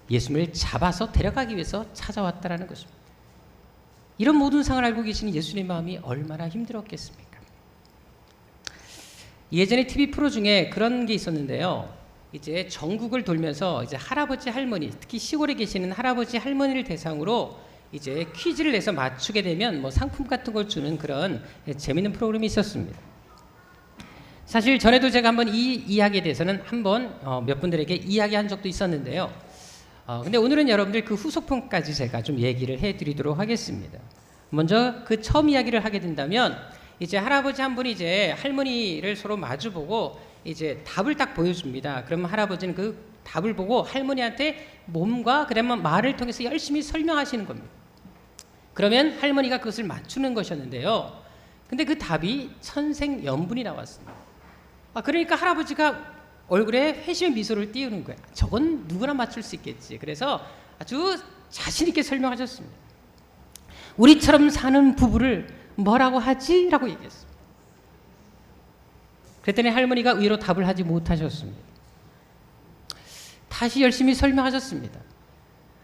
예수님을 잡아서 데려가기 위해서 찾아왔다는 것입니다. 이런 모든 상을 알고 계시는 예수님의 마음이 얼마나 힘들었겠습니까? 예전에 TV 프로 중에 그런 게 있었는데요. 이제 전국을 돌면서 이제 할아버지 할머니, 특히 시골에 계시는 할아버지 할머니를 대상으로 이제 퀴즈를 내서 맞추게 되면 뭐 상품 같은 걸 주는 그런 재미있는 프로그램이 있었습니다. 사실 전에도 제가 한번 이 이야기에 대해서는 한번 몇 분들에게 이야기한 적도 있었는데요. 근데 오늘은 여러분들 그 후속편까지 제가 좀 얘기를 해드리도록 하겠습니다. 먼저 그 처음 이야기를 하게 된다면 이제 할아버지 한 분이 이제 할머니를 서로 마주보고 이제 답을 딱 보여줍니다. 그러면 할아버지는 그 답을 보고 할머니한테 몸과 그다음에 말을 통해서 열심히 설명하시는 겁니다. 그러면 할머니가 그것을 맞추는 것이었는데요. 근데 그 답이 천생연분이 나왔습니다. 그러니까 할아버지가 얼굴에 회심의 미소를 띄우는 거예요. 저건 누구나 맞출 수 있겠지. 그래서 아주 자신 있게 설명하셨습니다. 우리처럼 사는 부부를 뭐라고 하지? 라고 얘기했습니다. 그랬더니 할머니가 의외로 답을 하지 못하셨습니다. 다시 열심히 설명하셨습니다.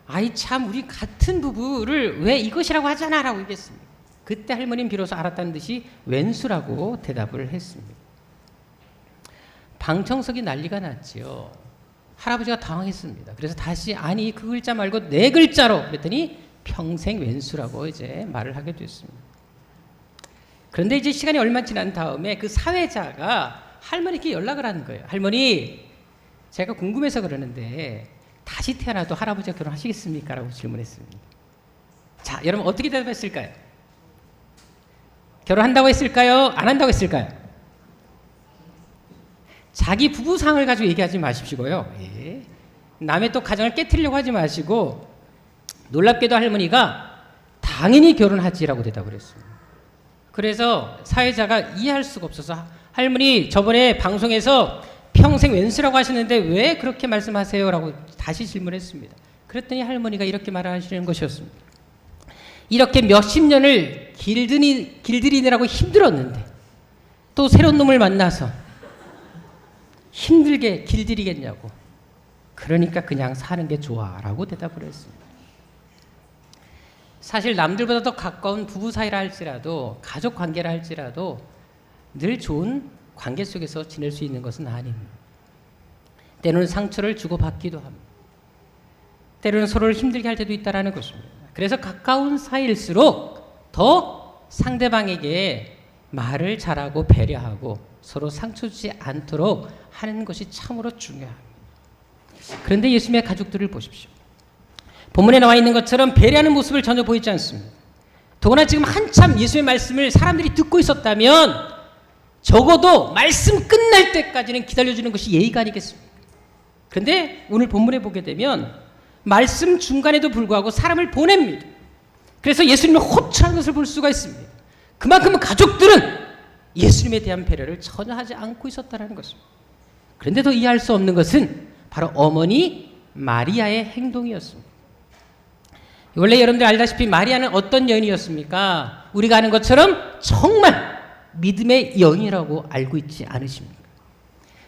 아이 참 우리 같은 부부를 왜 이것이라고 하잖아 라고 얘기했습니다. 그때 할머니는 비로소 알았다는 듯이 왼수라고 대답을 했습니다. 방청석이 난리가 났지요. 할아버지가 당황했습니다. 그래서 다시 아니 그 글자 말고 네 글자로 그랬더니 평생 왼수라고 이제 말을 하게 됐습니다. 그런데 이제 시간이 얼마 지난 다음에 그 사회자가 할머니께 연락을 하는 거예요. 할머니, 제가 궁금해서 그러는데 다시 태어나도 할아버지가 결혼하시겠습니까? 라고 질문했습니다. 자, 여러분 어떻게 대답했을까요? 결혼한다고 했을까요? 안 한다고 했을까요? 자기 부부상을 가지고 얘기하지 마십시고요. 예. 남의 또 가정을 깨트리려고 하지 마시고 놀랍게도 할머니가 당연히 결혼하지라고 대답을 했습니다. 그래서 사회자가 이해할 수가 없어서 할머니 저번에 방송에서 평생 왼수라고 하시는데 왜 그렇게 말씀하세요? 라고 다시 질문했습니다. 그랬더니 할머니가 이렇게 말하시는 것이었습니다. 이렇게 몇십 년을 길들이느라고 힘들었는데 또 새로운 놈을 만나서 힘들게 길들이겠냐고. 그러니까 그냥 사는 게 좋아 라고 대답을 했습니다. 사실 남들보다 더 가까운 부부 사이라 할지라도 가족 관계라 할지라도 늘 좋은 관계 속에서 지낼 수 있는 것은 아닙니다. 때로는 상처를 주고받기도 합니다. 때로는 서로를 힘들게 할 때도 있다는 것입니다. 그래서 가까운 사이일수록 더 상대방에게 말을 잘하고 배려하고 서로 상처 주지 않도록 하는 것이 참으로 중요합니다. 그런데 예수님의 가족들을 보십시오. 본문에 나와 있는 것처럼 배려하는 모습을 전혀 보이지 않습니다. 더구나 지금 한참 예수의 말씀을 사람들이 듣고 있었다면 적어도 말씀 끝날 때까지는 기다려주는 것이 예의가 아니겠습니까? 그런데 오늘 본문에 보게 되면 말씀 중간에도 불구하고 사람을 보냅니다. 그래서 예수님을 호출하는 것을 볼 수가 있습니다. 그만큼 가족들은 예수님에 대한 배려를 전혀 하지 않고 있었다는 것입니다. 그런데 더 이해할 수 없는 것은 바로 어머니 마리아의 행동이었습니다. 원래 여러분들 알다시피 마리아는 어떤 여인이었습니까? 우리가 아는 것처럼 정말 믿음의 여인이라고 알고 있지 않으십니까?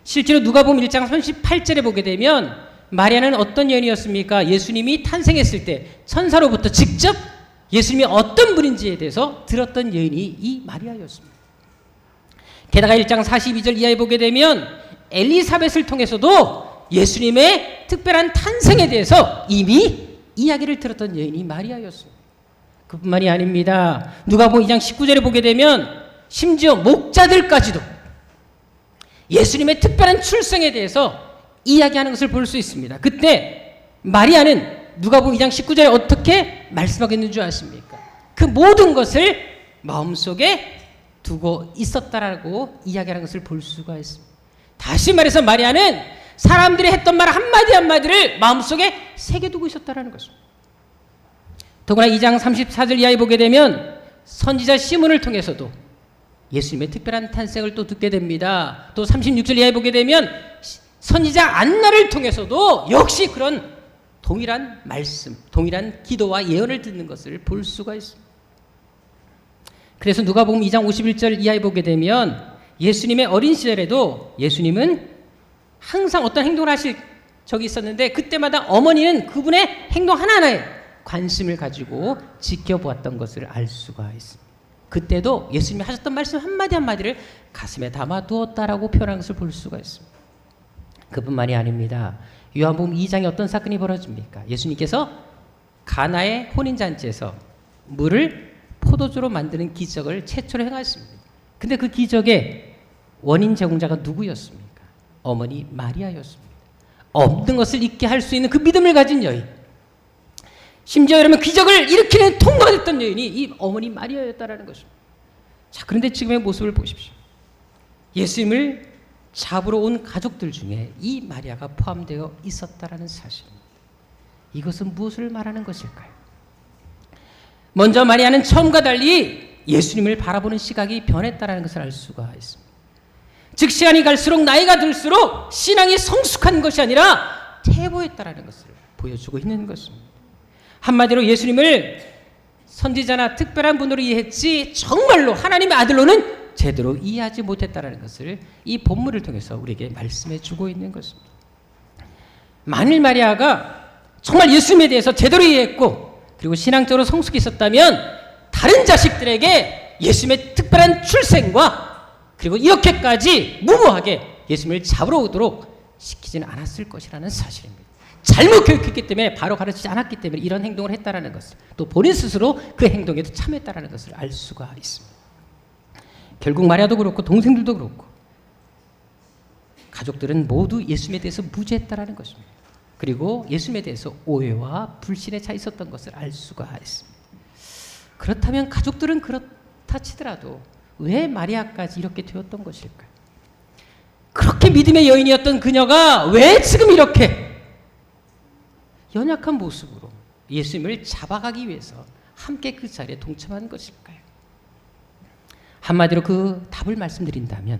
실제로 누가복음 1장 38절에 보게 되면 마리아는 어떤 여인이었습니까? 예수님이 탄생했을 때 천사로부터 직접 예수님이 어떤 분인지에 대해서 들었던 여인이 이 마리아였습니다. 게다가 1장 42절 이하에 보게 되면 엘리사벳을 통해서도 예수님의 특별한 탄생에 대해서 이미 이야기를 들었던 여인이 마리아였습니다. 그뿐만이 아닙니다. 누가복음 2장 19절에 보게 되면 심지어 목자들까지도 예수님의 특별한 출생에 대해서 이야기하는 것을 볼 수 있습니다. 그때 마리아는 누가복음 2장 19절에 어떻게 말씀하고 있는 줄 아십니까? 그 모든 것을 마음속에 두고 있었다라고 이야기하는 것을 볼 수가 있습니다. 다시 말해서 마리아는 사람들이 했던 말 한마디 한마디를 마음속에 새겨두고 있었다라는 것입니다. 더구나 2장 34절 이하에 보게 되면 선지자 시몬을 통해서도 예수님의 특별한 탄생을 또 듣게 됩니다. 또 36절 이하에 보게 되면 선지자 안나를 통해서도 역시 그런 동일한 말씀, 동일한 기도와 예언을 듣는 것을 볼 수가 있습니다. 그래서 누가복음 2장 51절 이하에 보게 되면 예수님의 어린 시절에도 예수님은 항상 어떤 행동을 하실 적이 있었는데 그때마다 어머니는 그분의 행동 하나하나에 관심을 가지고 지켜보았던 것을 알 수가 있습니다. 그때도 예수님이 하셨던 말씀 한마디 한마디를 가슴에 담아두었다라고 표현한 것을 볼 수가 있습니다. 그뿐만이 아닙니다. 요한복음 2장에 어떤 사건이 벌어집니까? 예수님께서 가나의 혼인잔치에서 물을 포도주로 만드는 기적을 최초로 행하셨습니다. 근데 그 기적의 원인 제공자가 누구였습니까? 어머니 마리아였습니다. 없는 것을 있게 할 수 있는 그 믿음을 가진 여인, 심지어 여러분 기적을 일으키는 통로가 됐던 여인이 이 어머니 마리아였다라는 것입니다. 자, 그런데 지금의 모습을 보십시오. 예수님을 잡으러 온 가족들 중에 이 마리아가 포함되어 있었다라는 사실입니다. 이것은 무엇을 말하는 것일까요? 먼저 마리아는 처음과 달리 예수님을 바라보는 시각이 변했다라는 것을 알 수가 있습니다. 즉 시간이 갈수록 나이가 들수록 신앙이 성숙한 것이 아니라 퇴보했다라는 것을 보여주고 있는 것입니다. 한마디로 예수님을 선지자나 특별한 분으로 이해했지 정말로 하나님의 아들로는 제대로 이해하지 못했다라는 것을 이 본문을 통해서 우리에게 말씀해 주고 있는 것입니다. 만일 마리아가 정말 예수님에 대해서 제대로 이해했고 그리고 신앙적으로 성숙이 있었다면 다른 자식들에게 예수님의 특별한 출생과 그리고 이렇게까지 무모하게 예수님을 잡으러 오도록 시키지는 않았을 것이라는 사실입니다. 잘못 교육했기 때문에 바로 가르치지 않았기 때문에 이런 행동을 했다라는 것을, 또 본인 스스로 그 행동에도 참여했다라는 것을 알 수가 있습니다. 결국 마리아도 그렇고 동생들도 그렇고 가족들은 모두 예수님에 대해서 무죄했다라는 것입니다. 그리고 예수님에 대해서 오해와 불신에 차 있었던 것을 알 수가 있습니다. 그렇다면 가족들은 그렇다 치더라도 왜 마리아까지 이렇게 되었던 것일까요? 그렇게 믿음의 여인이었던 그녀가 왜 지금 이렇게 연약한 모습으로 예수님을 잡아가기 위해서 함께 그 자리에 동참한 것일까요? 한마디로 그 답을 말씀드린다면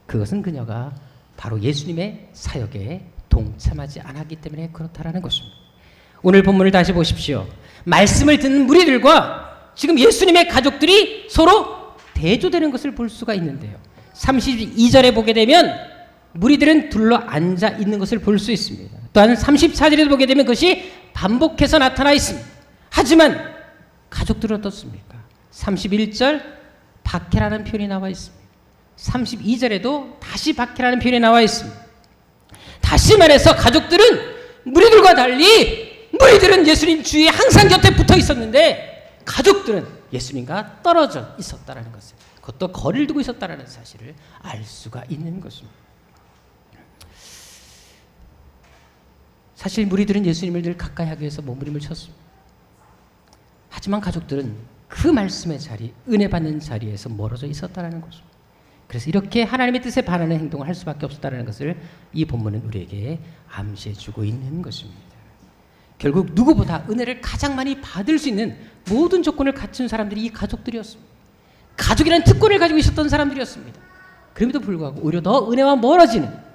그것은 그녀가 바로 예수님의 사역에 동참하지 않았기 때문에 그렇다라는 것입니다. 오늘 본문을 다시 보십시오. 말씀을 듣는 무리들과 지금 예수님의 가족들이 서로 대조되는 것을 볼 수가 있는데요. 32절에 보게 되면 무리들은 둘러 앉아 있는 것을 볼 수 있습니다. 또한 34절에도 보게 되면 그것이 반복해서 나타나 있습니다. 하지만 가족들은 어떻습니까? 31절 박해라는 표현이 나와 있습니다. 32절에도 다시 박해라는 표현이 나와 있습니다. 다시 말해서 가족들은 무리들과 달리 무리들은 예수님 주위에 항상 곁에 붙어 있었는데 가족들은 예수님과 떨어져 있었다는 것을, 그것도 거리를 두고 있었다는 사실을 알 수가 있는 것입니다. 사실 무리들은 예수님을 늘 가까이 하기 위해서 몸부림을 쳤습니다. 하지만 가족들은 그 말씀의 자리, 은혜 받는 자리에서 멀어져 있었다는 것입니다. 그래서 이렇게 하나님의 뜻에 반하는 행동을 할 수밖에 없었다는 것을 이 본문은 우리에게 암시해 주고 있는 것입니다. 결국 누구보다 은혜를 가장 많이 받을 수 있는 모든 조건을 갖춘 사람들이 이 가족들이었습니다. 가족이라는 특권을 가지고 있었던 사람들이었습니다. 그럼에도 불구하고 오히려 더 은혜와 멀어지는,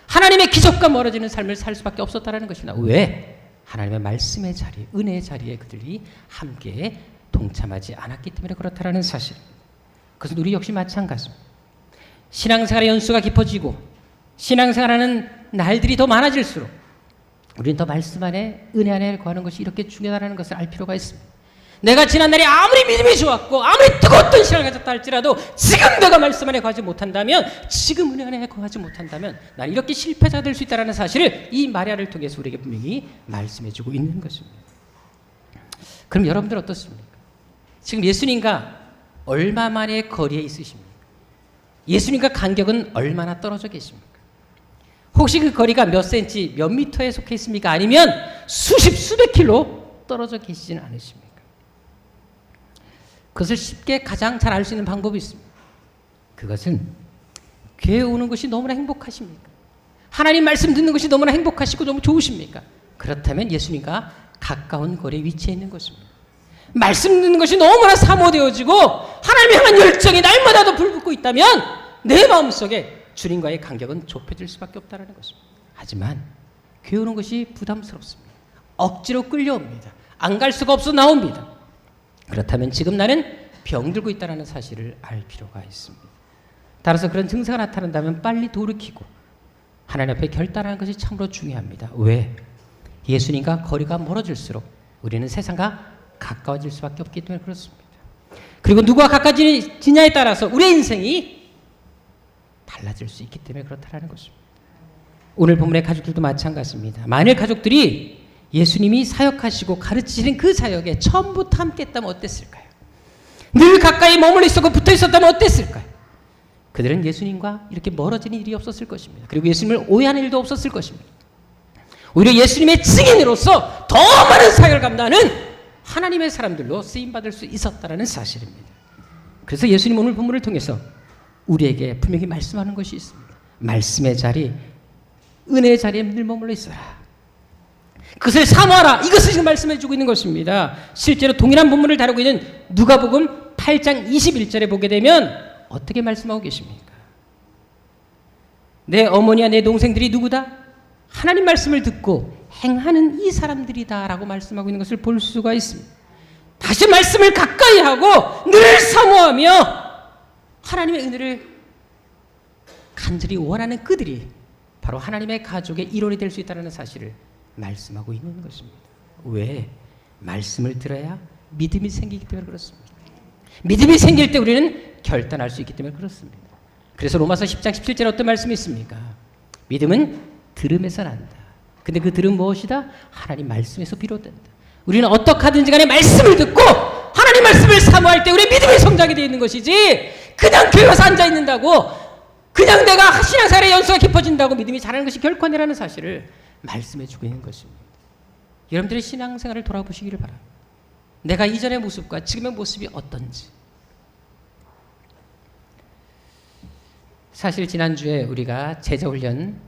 하나님의 기적과 멀어지는 삶을 살 수밖에 없었다는 것입니다. 왜? 하나님의 말씀의 자리, 은혜의 자리에 그들이 함께 동참하지 않았기 때문에 그렇다는 사실. 그것은 우리 역시 마찬가지입니다. 신앙생활의 연수가 깊어지고 신앙생활하는 날들이 더 많아질수록 우리는 더 말씀 안에, 은혜 안에 거하는 것이 이렇게 중요하다는 것을 알 필요가 있습니다. 내가 지난날에 아무리 믿음이 좋았고 아무리 뜨거웠던 신앙을 가졌다 할지라도 지금 내가 말씀 안에 거하지 못한다면, 지금 은혜 안에 거하지 못한다면 난 이렇게 실패자가 될 수 있다는 사실을 이 마리아를 통해서 우리에게 분명히 말씀해주고 있는 것입니다. 그럼 여러분들 어떻습니까? 지금 예수님과 얼마만의 거리에 있으십니까? 예수님과 간격은 얼마나 떨어져 계십니까? 혹시 그 거리가 몇 센치, 몇 미터에 속해 있습니까? 아니면 수십, 수백 킬로 떨어져 계시지는 않으십니까? 그것을 쉽게 가장 잘 알 수 있는 방법이 있습니다. 그것은 교회에 오는 것이 너무나 행복하십니까? 하나님 말씀 듣는 것이 너무나 행복하시고 너무 좋으십니까? 그렇다면 예수님과 가까운 거리에 위치해 있는 것입니다. 말씀 듣는 것이 너무나 사모되어지고 하나님을 향한 열정이 날마다 더 불붙고 있다면 내 마음속에 주님과의 간격은 좁혀질 수밖에 없다는 것입니다. 하지만 교회 오는 것이 부담스럽습니다. 억지로 끌려옵니다. 안 갈 수가 없어 나옵니다. 그렇다면 지금 나는 병들고 있다는 사실을 알 필요가 있습니다. 따라서 그런 증세가 나타난다면 빨리 돌이키고 하나님 앞에 결단하는 것이 참으로 중요합니다. 왜? 예수님과 거리가 멀어질수록 우리는 세상과 가까워질 수밖에 없기 때문에 그렇습니다. 그리고 누가 가까워지냐에 따라서 우리의 인생이 달라질 수 있기 때문에 그렇다는 것입니다. 오늘 본문의 가족들도 마찬가지입니다. 만일 가족들이 예수님이 사역하시고 가르치시는 그 사역에 처음부터 함께했다면 어땠을까요? 늘 가까이 머물러 있었고 붙어 있었다면 어땠을까요? 그들은 예수님과 이렇게 멀어지는 일이 없었을 것입니다. 그리고 예수님을 오해하는 일도 없었을 것입니다. 오히려 예수님의 증인으로서 더 많은 사역을 감당하는 하나님의 사람들로 쓰임받을 수 있었다는 사실입니다. 그래서 예수님 오늘 본문을 통해서 우리에게 분명히 말씀하는 것이 있습니다. 말씀의 자리, 은혜의 자리에 늘 머물러 있어라. 그것을 사모하라. 이것을 지금 말씀해 주고 있는 것입니다. 실제로 동일한 본문을 다루고 있는 누가복음 8장 21절에 보게 되면 어떻게 말씀하고 계십니까? 내 어머니와 내 동생들이 누구다? 하나님 말씀을 듣고 행하는 이 사람들이다 라고 말씀하고 있는 것을 볼 수가 있습니다. 다시 말씀을 가까이 하고 늘 사모하며 하나님의 은혜를 간절히 원하는 그들이 바로 하나님의 가족의 일원이 될 수 있다는 사실을 말씀하고 있는 것입니다. 왜? 말씀을 들어야 믿음이 생기기 때문에 그렇습니다. 믿음이 생길 때 우리는 결단할 수 있기 때문에 그렇습니다. 그래서 로마서 10장 17절에 어떤 말씀이 있습니까? 믿음은 들음에서 난다. 근데 그 들음 무엇이다? 하나님 말씀에서 비롯된다. 우리는 어떻게 하든지 간에 말씀을 듣고 하나님 말씀을 사모할 때 우리의 믿음이 성장이 되어 있는 것이지 그냥 교회 와서 앉아 있는다고 그냥 내가 신앙생활의 연수가 깊어진다고 믿음이 자라는 것이 결코 아니라는 사실을 말씀해 주고 있는 것입니다. 여러분들의 신앙생활을 돌아보시기를 바랍니다. 내가 이전의 모습과 지금의 모습이 어떤지. 사실 지난주에 우리가 제자훈련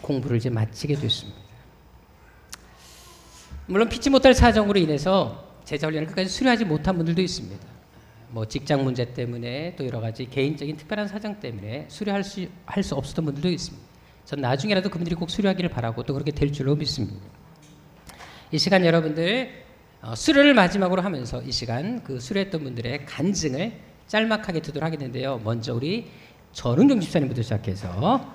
공부를 이제 마치게 됐습니다. 물론 피치 못할 사정으로 인해서 제자훈련을 끝까지 수료하지 못한 분들도 있습니다. 뭐 직장 문제 때문에 또 여러 가지 개인적인 특별한 사정 때문에 수료할 수 없었던 분들도 있습니다. 전 나중에라도 그분들이 꼭 수료하기를 바라고 또 그렇게 될 줄로 믿습니다. 이 시간 여러분들 수료를 마지막으로 하면서 이 시간 그 수료했던 분들의 간증을 짤막하게 듣도록 하겠는데요. 먼저 우리 전은경 집사님부터 시작해서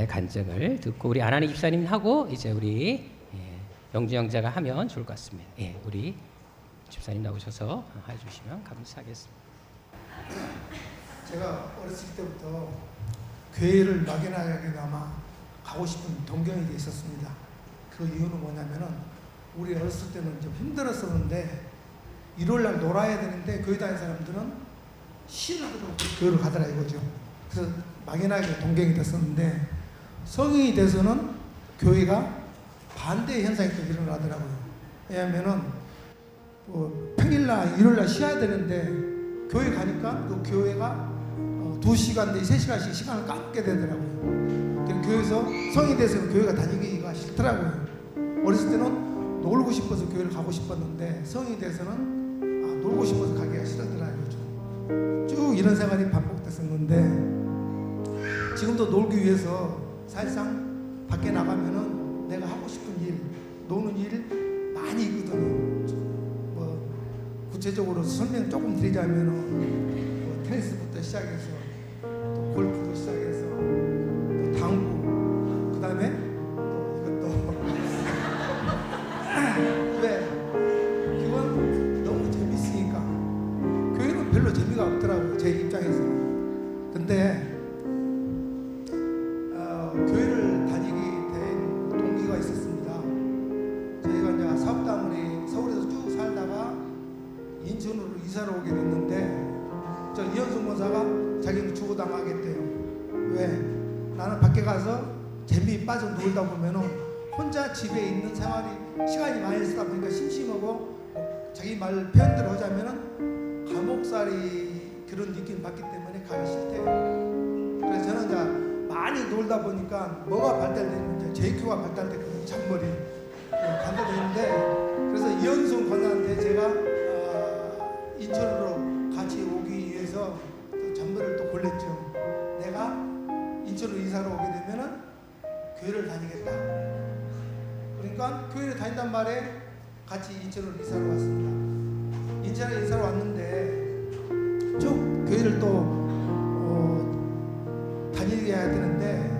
간증을 듣고 우리 안하니 집사님하고 이제 우리 영주 형제가 하면 좋을 것 같습니다. 우리 집사님 나오셔서 해주시면 감사하겠습니다. 제가 어렸을 때부터 교회를 막연하게나마 가고 싶은 동경이 있었습니다. 그 이유는 뭐냐면은 우리 어렸을 때는 좀 힘들었었는데 일요일날 놀아야 되는데 교회 다니는 사람들은 쉬는 대로 교회를 가더라 이거죠. 그래서 막연하게 동경이 됐었는데 성인이 돼서는 교회가 반대 현상이 또 일어나더라고요. 왜냐하면은 평일날 일요일날 쉬어야 되는데 교회 가니까 그 교회가 2시간 내지 3시간씩 시간을 까먹게 되더라고요. 교회에서 성인이 돼서는 교회가 다니기가 싫더라고요. 어렸을 때는 놀고 싶어서 교회를 가고 싶었는데 성인이 돼서는 놀고 싶어서 가기가 싫더라고요. 쭉 이런 생활이 반복됐었는데 지금도 놀기 위해서 사실상 밖에 나가면은 내가 하고 싶은 일, 노는 일 많이 있거든요. 구체적으로 설명 조금 드리자면은 테니스부터 시작해서 또 골프도 시작해서 또 당구, 그 다음에 또 이것도 왜? 그건 너무 재밌으니까 교회는 별로 재미가 없더라고요. 제 입장에서는. 근데 교회를 다니게 된 동기가 있었습니다. 저희가 이제 사업 때문에 서울에서 쭉 살다가 인천으로 이사를 오게 됐는데 저 이현숙 모사가 자기는 주고당하겠대요. 왜? 나는 밖에 가서 재미 빠져 놀다 보면은 혼자 집에 있는 생활이 시간이 많이 쓰다 보니까 심심하고 자기 말 표현대로 하자면은 감옥살이 그런 느낌 받기 때문에 가기 싫대요. 그래서 저는 이제 많이 놀다 보니까 뭐가 발달되면 이제 JQ가 발달됐거든요. 잔머리 간다되는데 그래서 이현숙 권사한테 제가 인천으로 같이 오기 위해서 또 전부를 또 골랐죠. 내가 인천으로 이사를 오게 되면은 교회를 다니겠다. 그러니까 교회를 다닌단 말에 같이 인천으로 이사를 왔습니다. 인천에 이사를 왔는데 쭉 교회를 또 다니게 해야 되는데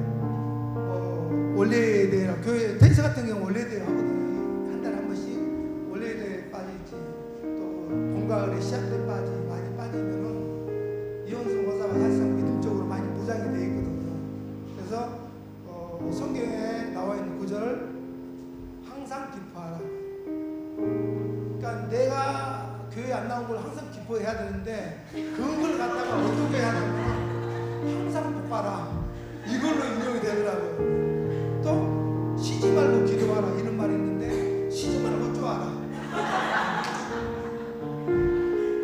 원래대회나 교회 텐스 같은 경우 원래대회 하거든요. 한 달에 한 번씩 원래대회 빠질지 또 봄가을에 시합 때 많이 빠지면은 이혼수 권사가 사실상 믿음적으로 많이 무장이 되어 있거든요. 그래서 성경에 나와 있는 구절을 항상 기뻐하라. 그러니까 내가 교회 안 나온 걸 항상 기뻐해야 되는데 그걸 갖다가 어떻게 해야 되냐면 항상 복하라. 이걸로 인용이 되더라고요. 또 쉬지 말고 기도하라 이런 말이 있는데 쉬지 말고 쪼아라.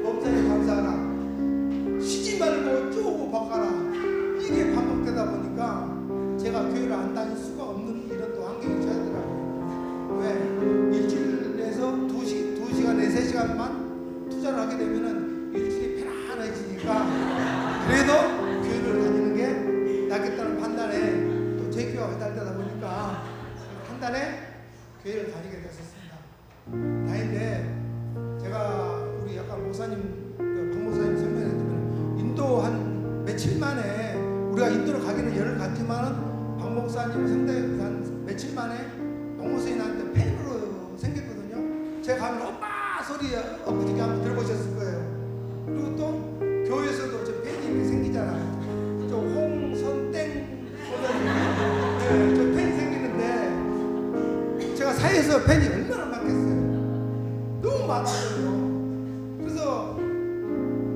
범사에 감사하라. 쉬지 말고 쪼고 바꿔라. 이게 반복되다 보니까 제가 교회를 안 다닐 수가 없는 이런 또 환경이 처하더라고요. 왜? 일주일에서 2시간에 3시간만 투자를 하게 되면은 일주일이 편안해지니까 그래도 교회를 다니는 게 낫겠다는 판단에 또 제 교회가 회달되다 보니까 한 달에 교회를 다니게 됐었습니다. 다행인데 제가 우리 아까 목사님 박 목사님 설명해주면 인도 한 며칠 만에 우리가 인도를 가기는 열을 갔지만은 박 목사님 상당히 한 며칠 만에 동호수인 나한테 팬으로 생겼거든요. 제가 가면 엄마 소리 엊그저께 한번 들어보셨을 거예요. 그리고 또 교회에서도 저 팬이 이렇게 생기잖아요. 저 홍선땡 저 팬이 생기는데 제가 사이에서 팬이 얼마나 많겠어요. 너무 많거든요. 그래서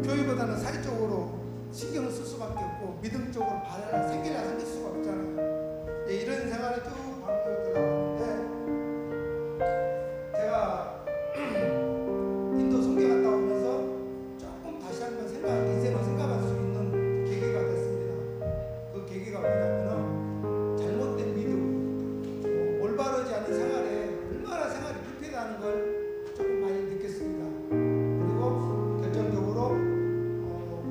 교회보다는 사회 쪽으로 신경을 쓸 수밖에 없고 믿음 쪽으로 발을 생기려 생길 수가 없잖아요. 이런 생활을 쭉 반복해 들어왔는데 제가 인도 선교 갔다 오면서 조금 다시 한번 인생을 생각할 수 있는 계기가 됐습니다. 그 계기가 뭐냐면은 잘못된 믿음, 올바르지 않은 생활에 얼마나 생활이 불편하다는 걸 조금 많이 느꼈습니다. 그리고 결정적으로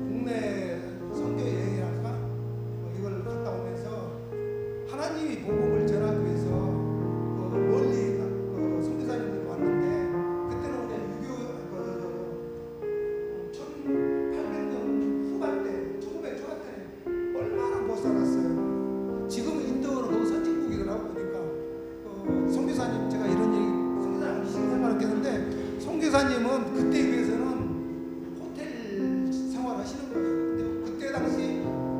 국내 선교 여행이랄까 이걸 갔다 오면서 하나님이 복음을 전하기 위해서 멀리 선교사님들이 왔는데 그때는 우리 1800년 후반때 1900 초반때 얼마나 못 살았어요. 지금은 인도는 너무 선진국이더라고 보니까 선교사님 제가 이런 얘기 선교사님 신생활을 했는데 선교사님은 그때에 비해서는 호텔 생활하시는 거예요. 근데 그때 당시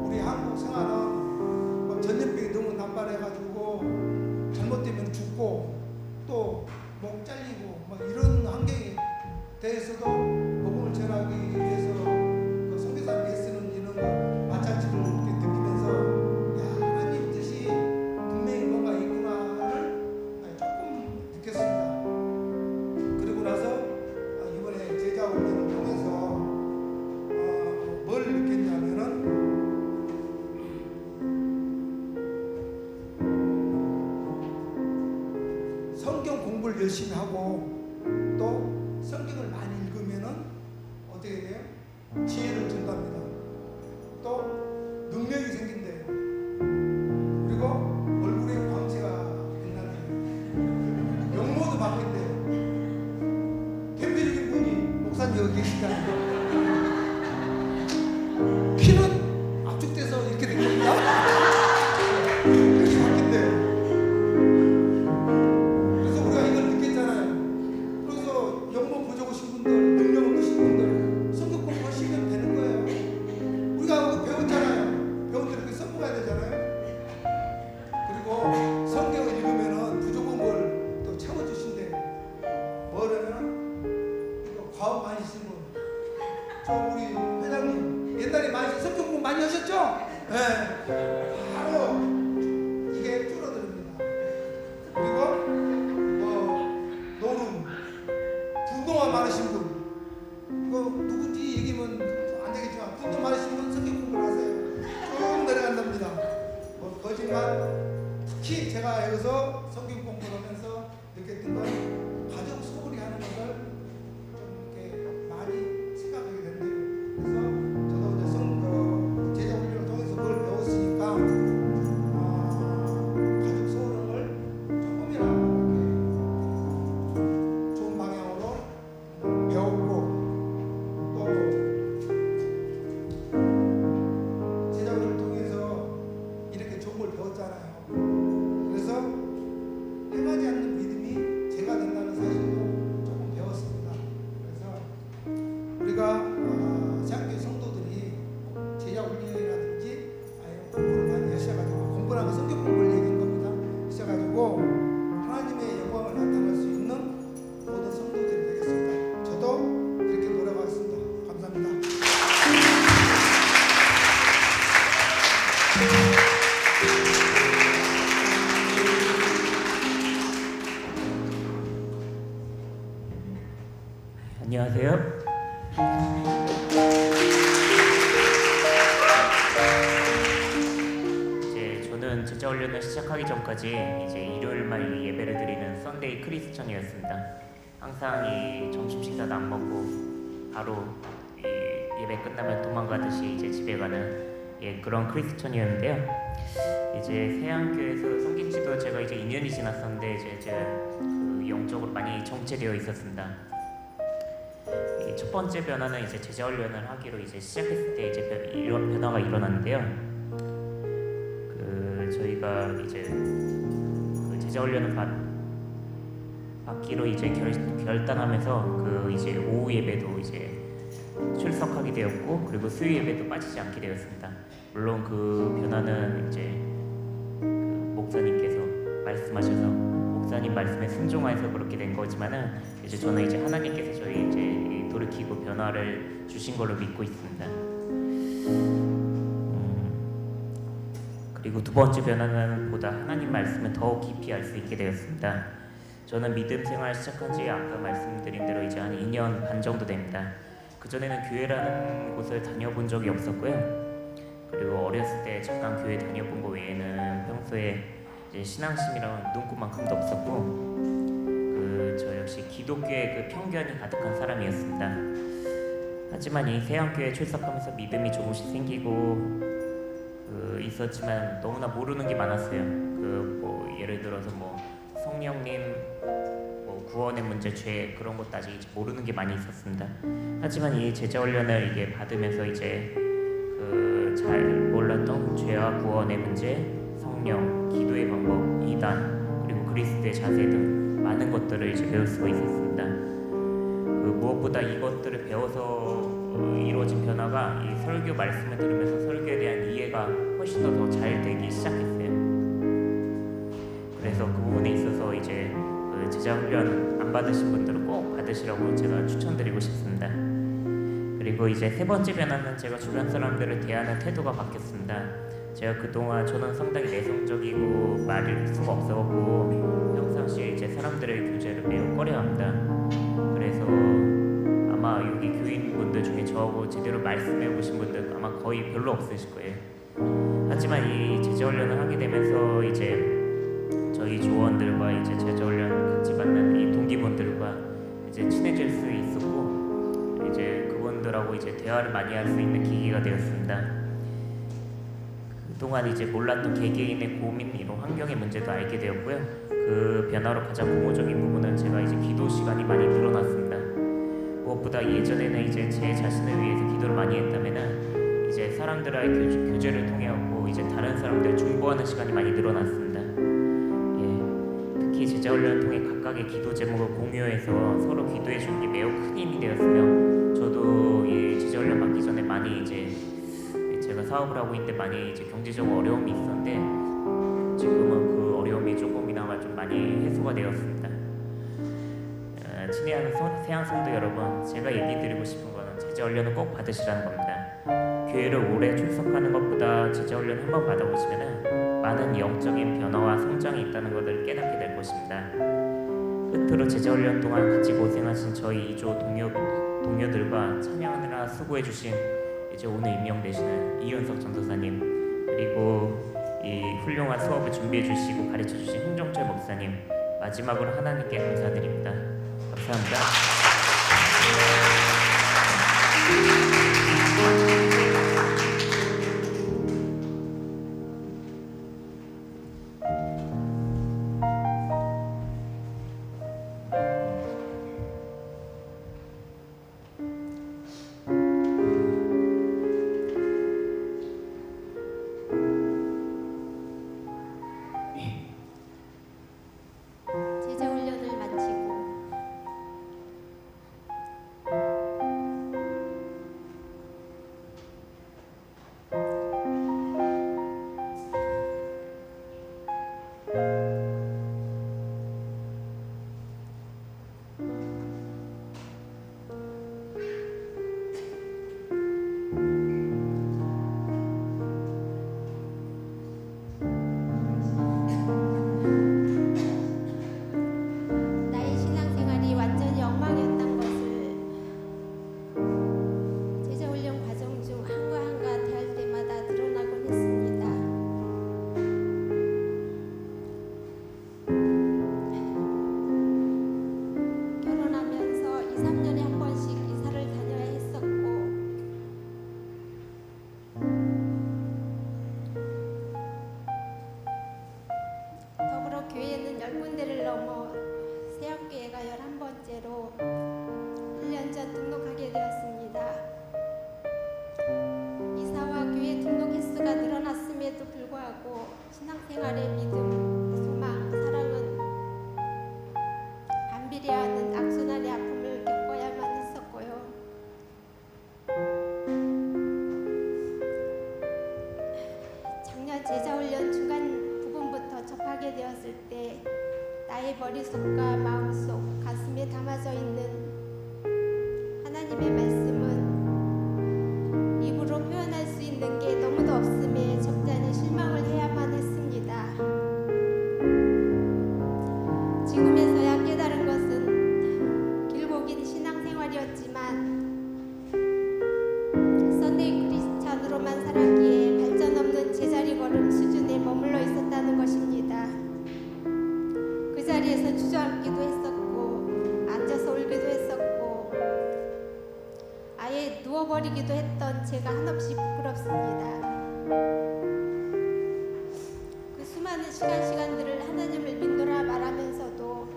우리 한국 생활은 막 전염병이 너무 남발해가지고 잘못되면 죽고 또 목 잘리고 막 이런 환경에 대해서도 복음을 전하기 위해서 그 선교사님이 쓰는 이런 거 마찰치를 이렇게 느끼면서 야 하나님 뜻이 분명히 뭔가 있구나를 조금 느꼈습니다. 그리고 나서 이번에 제자 훈련을 통해서 뭘 느꼈냐면은 성경 공부를 열심히 하고 또 성경을 많이 읽으면은 어떻게 돼요? 지혜를 준답니다. 또 능력이 생긴대요. 그리고 얼굴에 광채가 빛나네요. 용모도 바뀐대요. 대표적인 분이 목사님 여기 계시잖아요. 키는 압축돼서 이렇게 된 겁니다. 이렇게 바뀐대요. 그래서 우리가 이걸 느꼈잖아요. 그래서 영모 부족하신 분들, 능력 없으신 분들 성경 공부하시면 되는 거예요. 우리가 그거 배웠잖아요. 배운 대로 써먹어야 되잖아요. 그리고 성경을 읽으면은 부족한 걸 또 채워주신대요. 뭐냐면 이거 과업 많이 쓰는 분. 저 우리 회장님 옛날에 많이 성경 공부 많이 하셨죠? 네. 바로 이게 줄어듭니다. 그리고 노름, 분노가 많으신 분, 누군지 얘기하면 안 되겠지만 분노 많으신 분 성경 공부를 하세요. 쭉 내려간답니다. 거짓말. 특히 제가 여기서 성경 공부를 하면서 느꼈던 건 가족 소홀히 하는 것을 좀 이렇게 많이 믿음의 종을 배웠잖아요. 그래서 행하지 않는 믿음이 죄가 된다는 사실도 조금 배웠습니다. 그래서 우리가 세학교 성도들이 제자 훈련이라든지 아니면 공부를 많이 하셔가지고, 공부라는 건 성경 공부를 얘기한 겁니다. 하셔가지고 하나님의 영광을 나타낼 수 있는 모든 성도들이 되겠습니다. 저도 그렇게 노력하겠습니다. 감사합니다. 안녕하세요. 이제 저는 제자 훈련을 시작하기 전까지 이제 일요일만 예배를 드리는 썬데이 크리스천이었습니다. 항상 이 점심 식사도 안 먹고 바로 이 예배 끝나면 도망가듯이 이제 집에 가는 그런 크리스천이었는데요. 이제 세안교회에서 섬긴 지도 제가 이제 2년이 지났었는데 이제 제가 그 영적으로 많이 정체되어 있었습니다. 이 첫 번째 변화는 이제 제자 훈련을 하기로 이제 시작했을 때 이제 이런 변화가 일어났는데요. 그 저희가 이제 그 제자 훈련을 받기로 이제 결단하면서 그 이제 오후 예배도 이제 출석하게 되었고, 그리고 수요 예배도 빠지지 않게 되었습니다. 물론 그 변화는 이제 그 목사님께서 말씀하셔서 목사님 말씀에 순종해서 그렇게 된 거지만은 이제 저는 이제 하나님께서 저희 이제 돌이키고 변화를 주신 걸로 믿고 있습니다. 그리고 두 번째 변화는 보다 하나님 말씀을 더 깊이 알 수 있게 되었습니다. 저는 믿음 생활 시작한 지 아까 말씀드린 대로 이제 한 2년 반 정도 됩니다. 그전에는 교회라는 곳을 다녀본 적이 없었고요. 그리고 어렸을 때 잠깐 교회 다녀본 거 외에는 평소에 이제 신앙심이랑 눈꽃만큼도 없었고, 저 역시 기독교의 그 편견이 가득한 사람이었습니다. 하지만 이 세안교회에 출석하면서 믿음이 조금씩 생기고 있었지만 너무나 모르는 게 많았어요. 뭐 예를 들어서 뭐 성령님, 뭐 구원의 문제, 죄 그런 것도 아직 모르는 게 많이 있었습니다. 하지만 이 제자 훈련을 이게 받으면서 이제 잘 몰랐던 죄와 구원의 문제, 성령, 기도의 방법, 이단, 그리고 그리스도의 자세 등 많은 것들을 이제 배울 수가 있었습니다. 무엇보다 이것들을 배워서 이루어진 변화가 이 설교 말씀을 들으면서 설교에 대한 이해가 훨씬 더 잘 되기 시작했어요. 그래서 그 부분에 있어서 이제 제자 훈련 안 받으신 분들은 꼭 받으시라고 제가 추천드리고 싶습니다. 그리고 이제 세 번째 변화는 제가 주변 사람들을 대하는 태도가 바뀌었습니다. 제가 그동안 저는 상당히 내성적이고 말을 수가 없어갖고 평상시에 이제 사람들의 교제를 매우 꺼려합니다. 그래서 아마 여기 교인분들 중에 저하고 제대로 말씀해 보신 분들 아마 거의 별로 없으실 거예요. 하지만 이 제자 훈련을 하게 되면서 이제 저희 조원들과 이제 제자 훈련 같이 받는 이 동기분들과 이제 친해질 수 있었고, 이제 그분들하고 이제 대화를 많이 할 수 있는 계기가 되었습니다. 그동안 이제 몰랐던 개개인의 고민, 이런 환경의 문제도 알게 되었고요. 그 변화로 가장 고무적인 부분은 제가 이제 기도 시간이 많이 늘어났습니다. 무엇보다 예전에는 이제 제 자신을 위해서 기도를 많이 했다면은 이제 사람들과의 교제를 통해갖고 이제 다른 사람들을 중보하는 시간이 많이 늘어났습니다. 특히 제자 훈련을 통해 각각의 기도 제목을 공유해서 서로 기도해 주는 게 매우 큰 힘이 되었으며, 저도 이 제자 훈련 받기 전에 많이 이제 제가 사업을 하고 있는데 많이 이제 경제적으로 어려움이 있었는데 지금은 그 어려움이 조금이나마 좀 많이 해소가 되었습니다. 친애하는 세안 성도 여러분, 제가 얘기 드리고 싶은 거는 제자 훈련을 꼭 받으시라는 겁니다. 교회를 오래 출석하는 것보다 제자 훈련 한번 받아보시면 많은 영적인 변화와 성장이 있다는 것을 깨닫게 될 것입니다. 끝으로 제자 훈련 동안 같이 고생하신 저희 2조 동료들과 찬양하느라 수고해주신 이제 오늘 임명되시는 이윤석 전도사님, 그리고 이 훌륭한 수업을 준비해주시고 가르쳐주신 홍정철 목사님, 마지막으로 하나님께 감사드립니다. 감사합니다. 신앙생활의 믿음, 소망, 사랑은 반비례하는 악순환의 아픔을 겪어야만 했었고요. 작년 제자훈련 중간 부분부터 접하게 되었을 때 나의 머릿속과 마음속, 가슴에 담아져 있는 하나님의 말씀은 입으로 표현할 수 있는 게 너무도 없음에 적잖이 실망을 해야만 했습니다. 지금에서야 깨달은 것은 길고 긴 신앙생활이었지만 썬데이 크리스찬으로만 살았기에 발전 없는 제자리 걸음 수준에 머물러 있었다는 것입니다. 그 자리에서 주저앉기도 했었고 앉아서 울기도 했었고 아예 누워버리기도 했던 제가 한없이 부끄럽습니다. 그 수많은 시간들을 하나님을 믿노라 말하면서도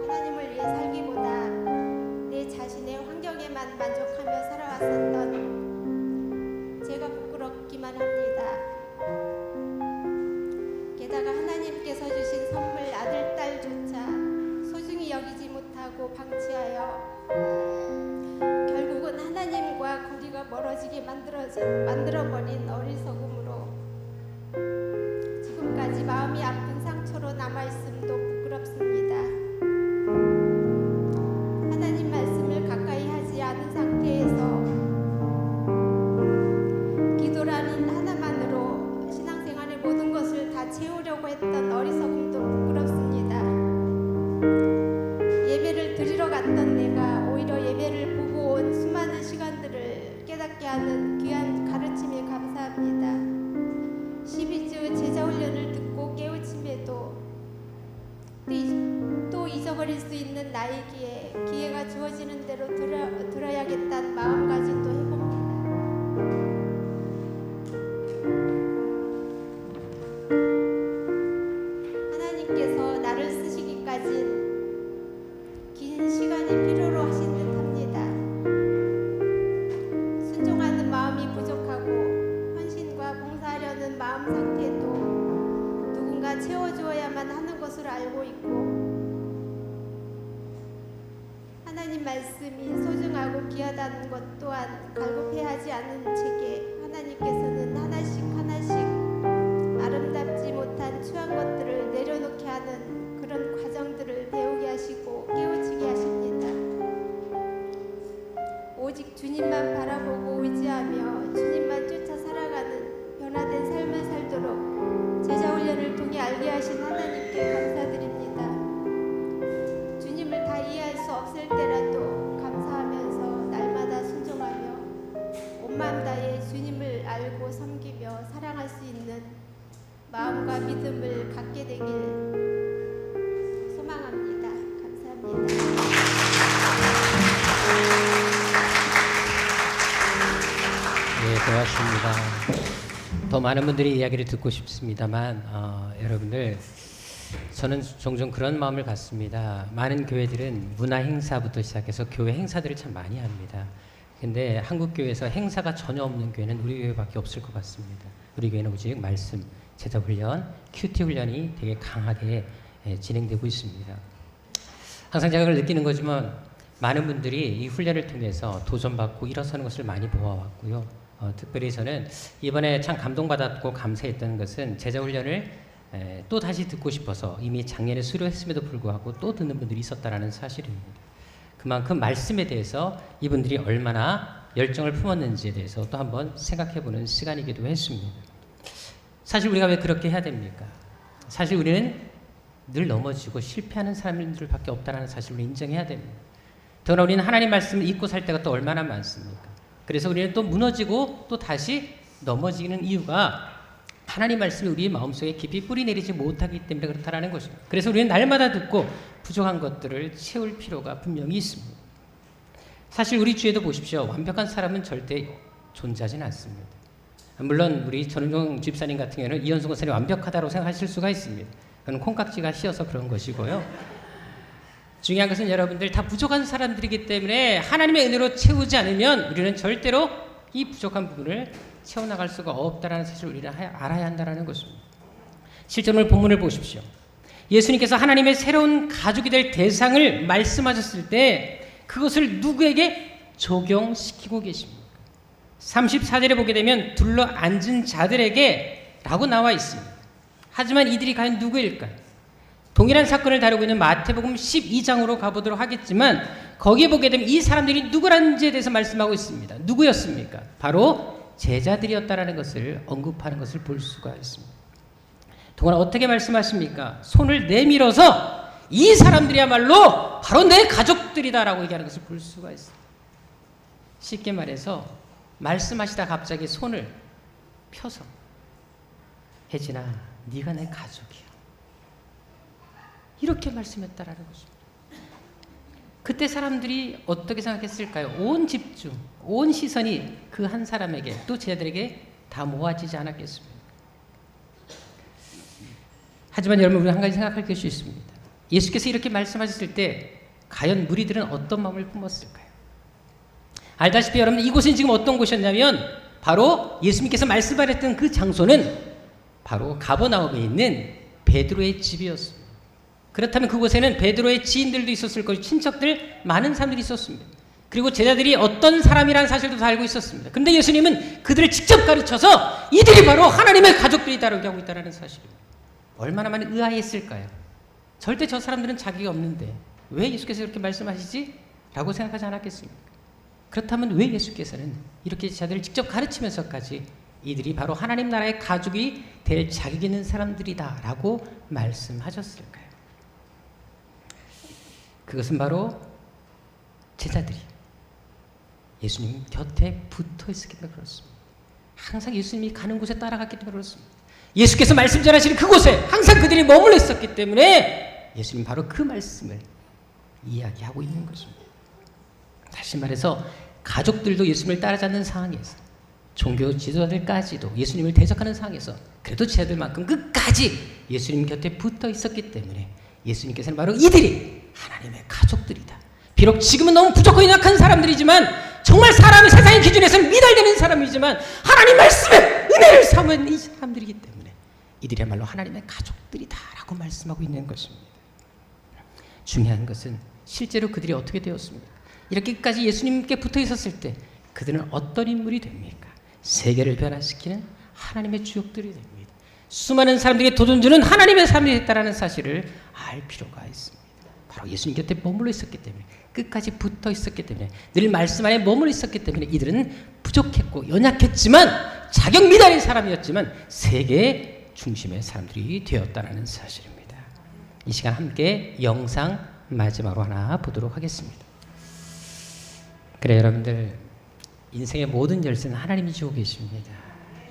하나님을 위해 살기보다 내 자신의 환경에만 만족하며 살아왔었던 제가 부끄럽기만 합니다. 게다가 하나님께서 주신 선물 아들, 딸조차 소중히 여기지 못하고 방치하여 결국은 하나님과 거리가 멀어지게 만들어버린 어리석음으로 지금까지 마음이 아픈 상처로 남아있음도 부끄럽습니다. 하나님 말씀을 가까이 하지 않은 상태에서 기도라는 하나만으로 신앙생활의 모든 것을 다 채우려고 했던 어리석음도 부끄럽습니다. 예배를 드리러 갔던 내가 오히려 예배를 보고 온 수많은 시간들을 깨닫게 하는 귀한 가르침에 감사합니다. 12주 제자훈련을 듣고 깨우침에도 또 잊어버릴 수 있는 나이기에 기회가 주어지는 대로 들어야겠다는 마음가짐도 해봅니다. 하나님께서 나를 쓰시기까진 긴 시간이 필요로 하신 듯합니다. 순종하는 마음이 부족하고 헌신과 봉사하려는 마음 상태도 누군가 채워주어야만 하는 것으로 알고 있고 하나님 말씀이 소중하고 귀하다는 것 또한 갈급해하지 않은 제게 하나님께서는 하나씩 아름답지 못한 추한 것들을 내려놓게 하는 그런 과정들을 배우게 하시고 깨우치게 하십니다. 오직 주님만 바라보고 의지하며 주님만 쫓아 살아가는 변화된 삶을 살도록 제자훈련을 통해 알게 하신 하나님께 감사드립니다. 주님을 다 이해할 수 없을 때라도 감사하면서 날마다 순종하며 온 마음 다해 주님을 알고 섬기며 사랑할 수 있는 마음과 믿음을 갖게 되길 소망합니다. 감사합니다. 네, 고맙습니다. 더 많은 분들이 이야기를 듣고 싶습니다만 여러분들 저는 종종 그런 마음을 갖습니다. 많은 교회들은 문화 행사부터 시작해서 교회 행사들을 참 많이 합니다. 근데 한국 교회에서 행사가 전혀 없는 교회는 우리 교회밖에 없을 것 같습니다. 우리 교회는 오직 말씀, 제자 훈련, 큐티 훈련이 되게 강하게 진행되고 있습니다. 항상 제가 그걸 느끼는 거지만 많은 분들이 이 훈련을 통해서 도전받고 일어서는 것을 많이 보아왔고요. 특별히 저는 이번에 참 감동받았고 감사했던 것은 제자 훈련을 또 다시 듣고 싶어서 이미 작년에 수료했음에도 불구하고 또 듣는 분들이 있었다는 사실입니다. 그만큼 말씀에 대해서 이분들이 얼마나 열정을 품었는지에 대해서 또 한번 생각해보는 시간이기도 했습니다. 사실 우리가 왜 그렇게 해야 됩니까? 사실 우리는 늘 넘어지고 실패하는 사람들밖에 없다는 사실을 인정해야 됩니다. 더구나 우리는 하나님 말씀을 잊고 살 때가 또 얼마나 많습니까? 그래서 우리는 또 무너지고 또 다시 넘어지는 이유가 하나님 말씀이 우리의 마음속에 깊이 뿌리내리지 못하기 때문에 그렇다는 것입니다. 그래서 우리는 날마다 듣고 부족한 것들을 채울 필요가 분명히 있습니다. 사실 우리 주에도 보십시오. 완벽한 사람은 절대 존재하지는 않습니다. 물론 우리 전은종 집사님 같은 경우는 이현숙 권사님 완벽하다고 생각하실 수가 있습니다. 그건 콩깍지가 씌어서 그런 것이고요. 중요한 것은 여러분들 다 부족한 사람들이기 때문에 하나님의 은혜로 채우지 않으면 우리는 절대로 이 부족한 부분을 채워나갈 수가 없다는 사실을 우리는 알아야 한다는 것입니다. 실제로 오늘 본문을 보십시오. 예수님께서 하나님의 새로운 가족이 될 대상을 말씀하셨을 때 그것을 누구에게 적용시키고 계십니까? 34절에 보게 되면 둘러 앉은 자들에게 라고 나와 있습니다. 하지만 이들이 과연 누구일까요? 동일한 사건을 다루고 있는 마태복음 12장으로 가보도록 하겠지만 거기에 보게 되면 이 사람들이 누구란지에 대해서 말씀하고 있습니다. 누구였습니까? 바로 제자들이었다라는 것을 언급하는 것을 볼 수가 있습니다. 동안 어떻게 말씀하십니까? 손을 내밀어서 이 사람들이야말로 바로 내 가족들이다라고 얘기하는 것을 볼 수가 있습니다. 쉽게 말해서 말씀하시다 갑자기 손을 펴서 혜진아, 네가 내 가족이야. 이렇게 말씀했다라는 것입니다. 그때 사람들이 어떻게 생각했을까요? 온 집중, 온 시선이 그 한 사람에게 또 제자들에게 다 모아지지 않았겠습니까? 하지만 여러분, 우리 한 가지 생각할 것이 있습니다. 예수께서 이렇게 말씀하셨을 때 과연 무리들은 어떤 마음을 품었을까요? 알다시피 여러분, 이곳은 지금 어떤 곳이었냐면 바로 예수님께서 말씀하셨던 그 장소는 바로 가버나움에 있는 베드로의 집이었습니다. 그렇다면 그곳에는 베드로의 지인들도 있었을 것이고 친척들 많은 사람들이 있었습니다. 그리고 제자들이 어떤 사람이라는 사실도 다 알고 있었습니다. 그런데 예수님은 그들을 직접 가르쳐서 이들이 바로 하나님의 가족들이다라고 하고 있다는 사실입니다. 얼마나 많이 의아했을까요? 절대 저 사람들은 자기가 없는데 왜 예수께서 이렇게 말씀하시지? 라고 생각하지 않았겠습니까? 그렇다면 왜 예수께서는 이렇게 제자들을 직접 가르치면서까지 이들이 바로 하나님 나라의 가족이 될 자격이 있는 사람들이다 라고 말씀하셨을까요? 그것은 바로 제자들이 예수님 곁에 붙어 있었기 때문에 그렇습니다. 항상 예수님이 가는 곳에 따라갔기 때문에 그렇습니다. 예수께서 말씀 전하시는 그곳에 항상 그들이 머물러 있었기 때문에 예수님 바로 그 말씀을 이야기하고 있는 것입니다. 다시 말해서 가족들도 예수님을 따라잡는 상황에서 종교 지도자들까지도 예수님을 대적하는 상황에서 그래도 제자들만큼 끝까지 예수님 곁에 붙어 있었기 때문에 예수님께서는 바로 이들이 하나님의 가족들이다. 비록 지금은 너무 부족하고 연약한 사람들이지만 정말 사람의 세상의 기준에서는 미달되는 사람이지만 하나님 말씀에 은혜를 삼은 이 사람들이기 때문에 이들이야말로 하나님의 가족들이다라고 말씀하고 있는 것입니다. 중요한 것은 실제로 그들이 어떻게 되었습니까? 이렇게 끝까지 예수님께 붙어 있었을 때 그들은 어떤 인물이 됩니까? 세계를 변화시키는 하나님의 주역들이 됩니다. 수많은 사람들에게 도전주는 하나님의 사람이 됐다는 사실을 알 필요가 있습니다. 바로 예수님 곁에 머물러 있었기 때문에 끝까지 붙어 있었기 때문에 늘 말씀 안에 머물러 있었기 때문에 이들은 부족했고 연약했지만 자격 미달인 사람이었지만 세계의 중심의 사람들이 되었다는 사실입니다. 이 시간 함께 영상 마지막으로 하나 보도록 하겠습니다. 그래 여러분들, 인생의 모든 열쇠는 하나님이 주고 계십니다.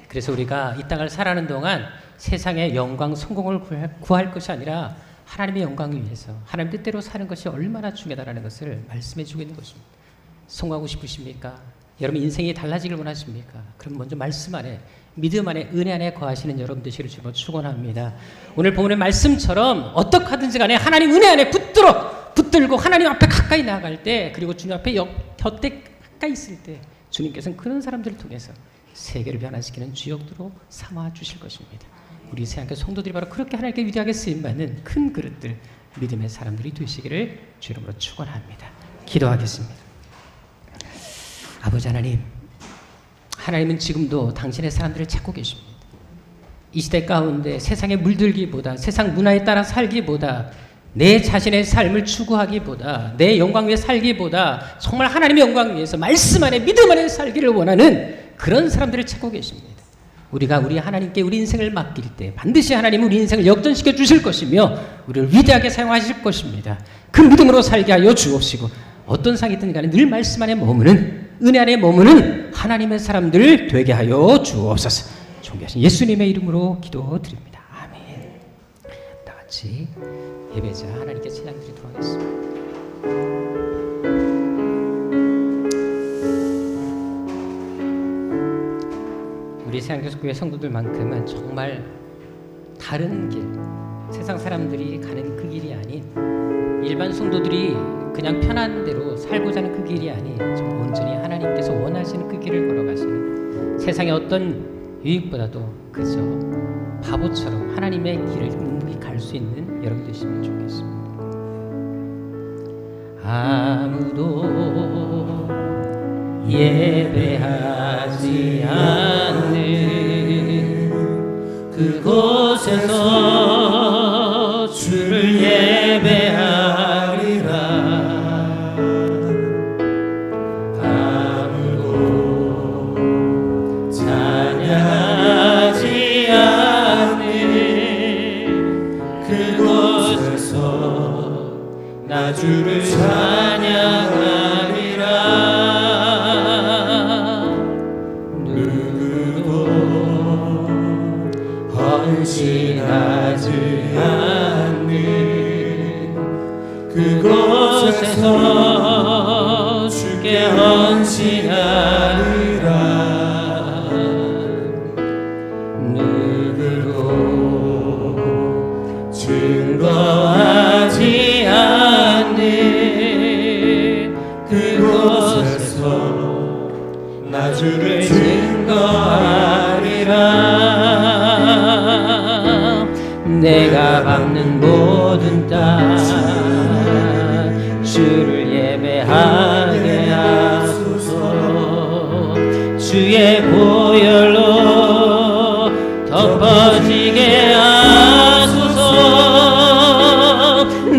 그래서 우리가 이 땅을 살아가는 동안 세상의 영광, 성공을 구할 것이 아니라 하나님의 영광을 위해서 하나님 뜻대로 사는 것이 얼마나 중요하다는 것을 말씀해 주고 있는 것입니다. 성공하고 싶으십니까? 여러분 인생이 달라지길 원하십니까? 그럼 먼저 말씀 안에, 믿음 안에, 은혜 안에 거하시는 여러분 되시기를 주로 축원합니다. 오늘 본문의 말씀처럼 어떻게 하든지 간에 하나님 은혜 안에 붙들고 하나님 앞에 가까이 나아갈 때, 그리고 주님 앞에 곁에 가까이 있을 때 주님께서는 그런 사람들을 통해서 세계를 변화시키는 주역으로 삼아 주실 것입니다. 우리 새한교 성도들이 바로 그렇게 하나님께 위대하게 쓰임받는 큰 그릇들, 믿음의 사람들이 되시기를 주 이름으로 축원합니다. 기도하겠습니다. 아버지 하나님, 하나님은 지금도 당신의 사람들을 찾고 계십니다. 이 시대 가운데 세상에 물들기보다, 세상 문화에 따라 살기보다, 내 자신의 삶을 추구하기보다, 내 영광 위에 살기보다 정말 하나님의 영광 위에서 말씀 안에, 믿음 안에 살기를 원하는 그런 사람들을 찾고 계십니다. 우리가 우리 하나님께 우리 인생을 맡길 때 반드시 하나님은 우리 인생을 역전시켜 주실 것이며 우리를 위대하게 사용하실 것입니다. 그 믿음으로 살게 하여 주옵시고, 어떤 상이든 간에 늘 말씀 안에 머무는, 은혜 안에 머무는 하나님의 사람들 되게 하여 주옵소서. 존귀하신 예수님의 이름으로 기도드립니다. 아멘. 다 같이 예배자 하나님께 찬양 드리도록 하겠습니다. 우리 새한교회 성도들만큼은 정말 다른 길, 세상 사람들이 가는 그 길이 아닌, 일반 성도들이 그냥 편한 대로 살고자 하는 그 길이 아닌, 좀 온전히 하나님께서 원하시는 그 길을 걸어가시는, 세상의 어떤 유익보다도 그저 바보처럼 하나님의 길을 묵묵히 갈 수 있는 여러분 되시면 좋겠습니다. 아무도 예배하지 않는 그곳에서 주를 예배하리라. 아무도 찬양하지 않는 그곳에서 나 주를 찬양하리라. 헌신하지 않는 그곳에서 주께 헌신하리라. 누구도 증거하지 않는 그곳에서 나 주를 증거하리라. 내가 밟는 모든 땅 주를 예배하게 하소서. 주의 보혈로 덮어지게 하소서.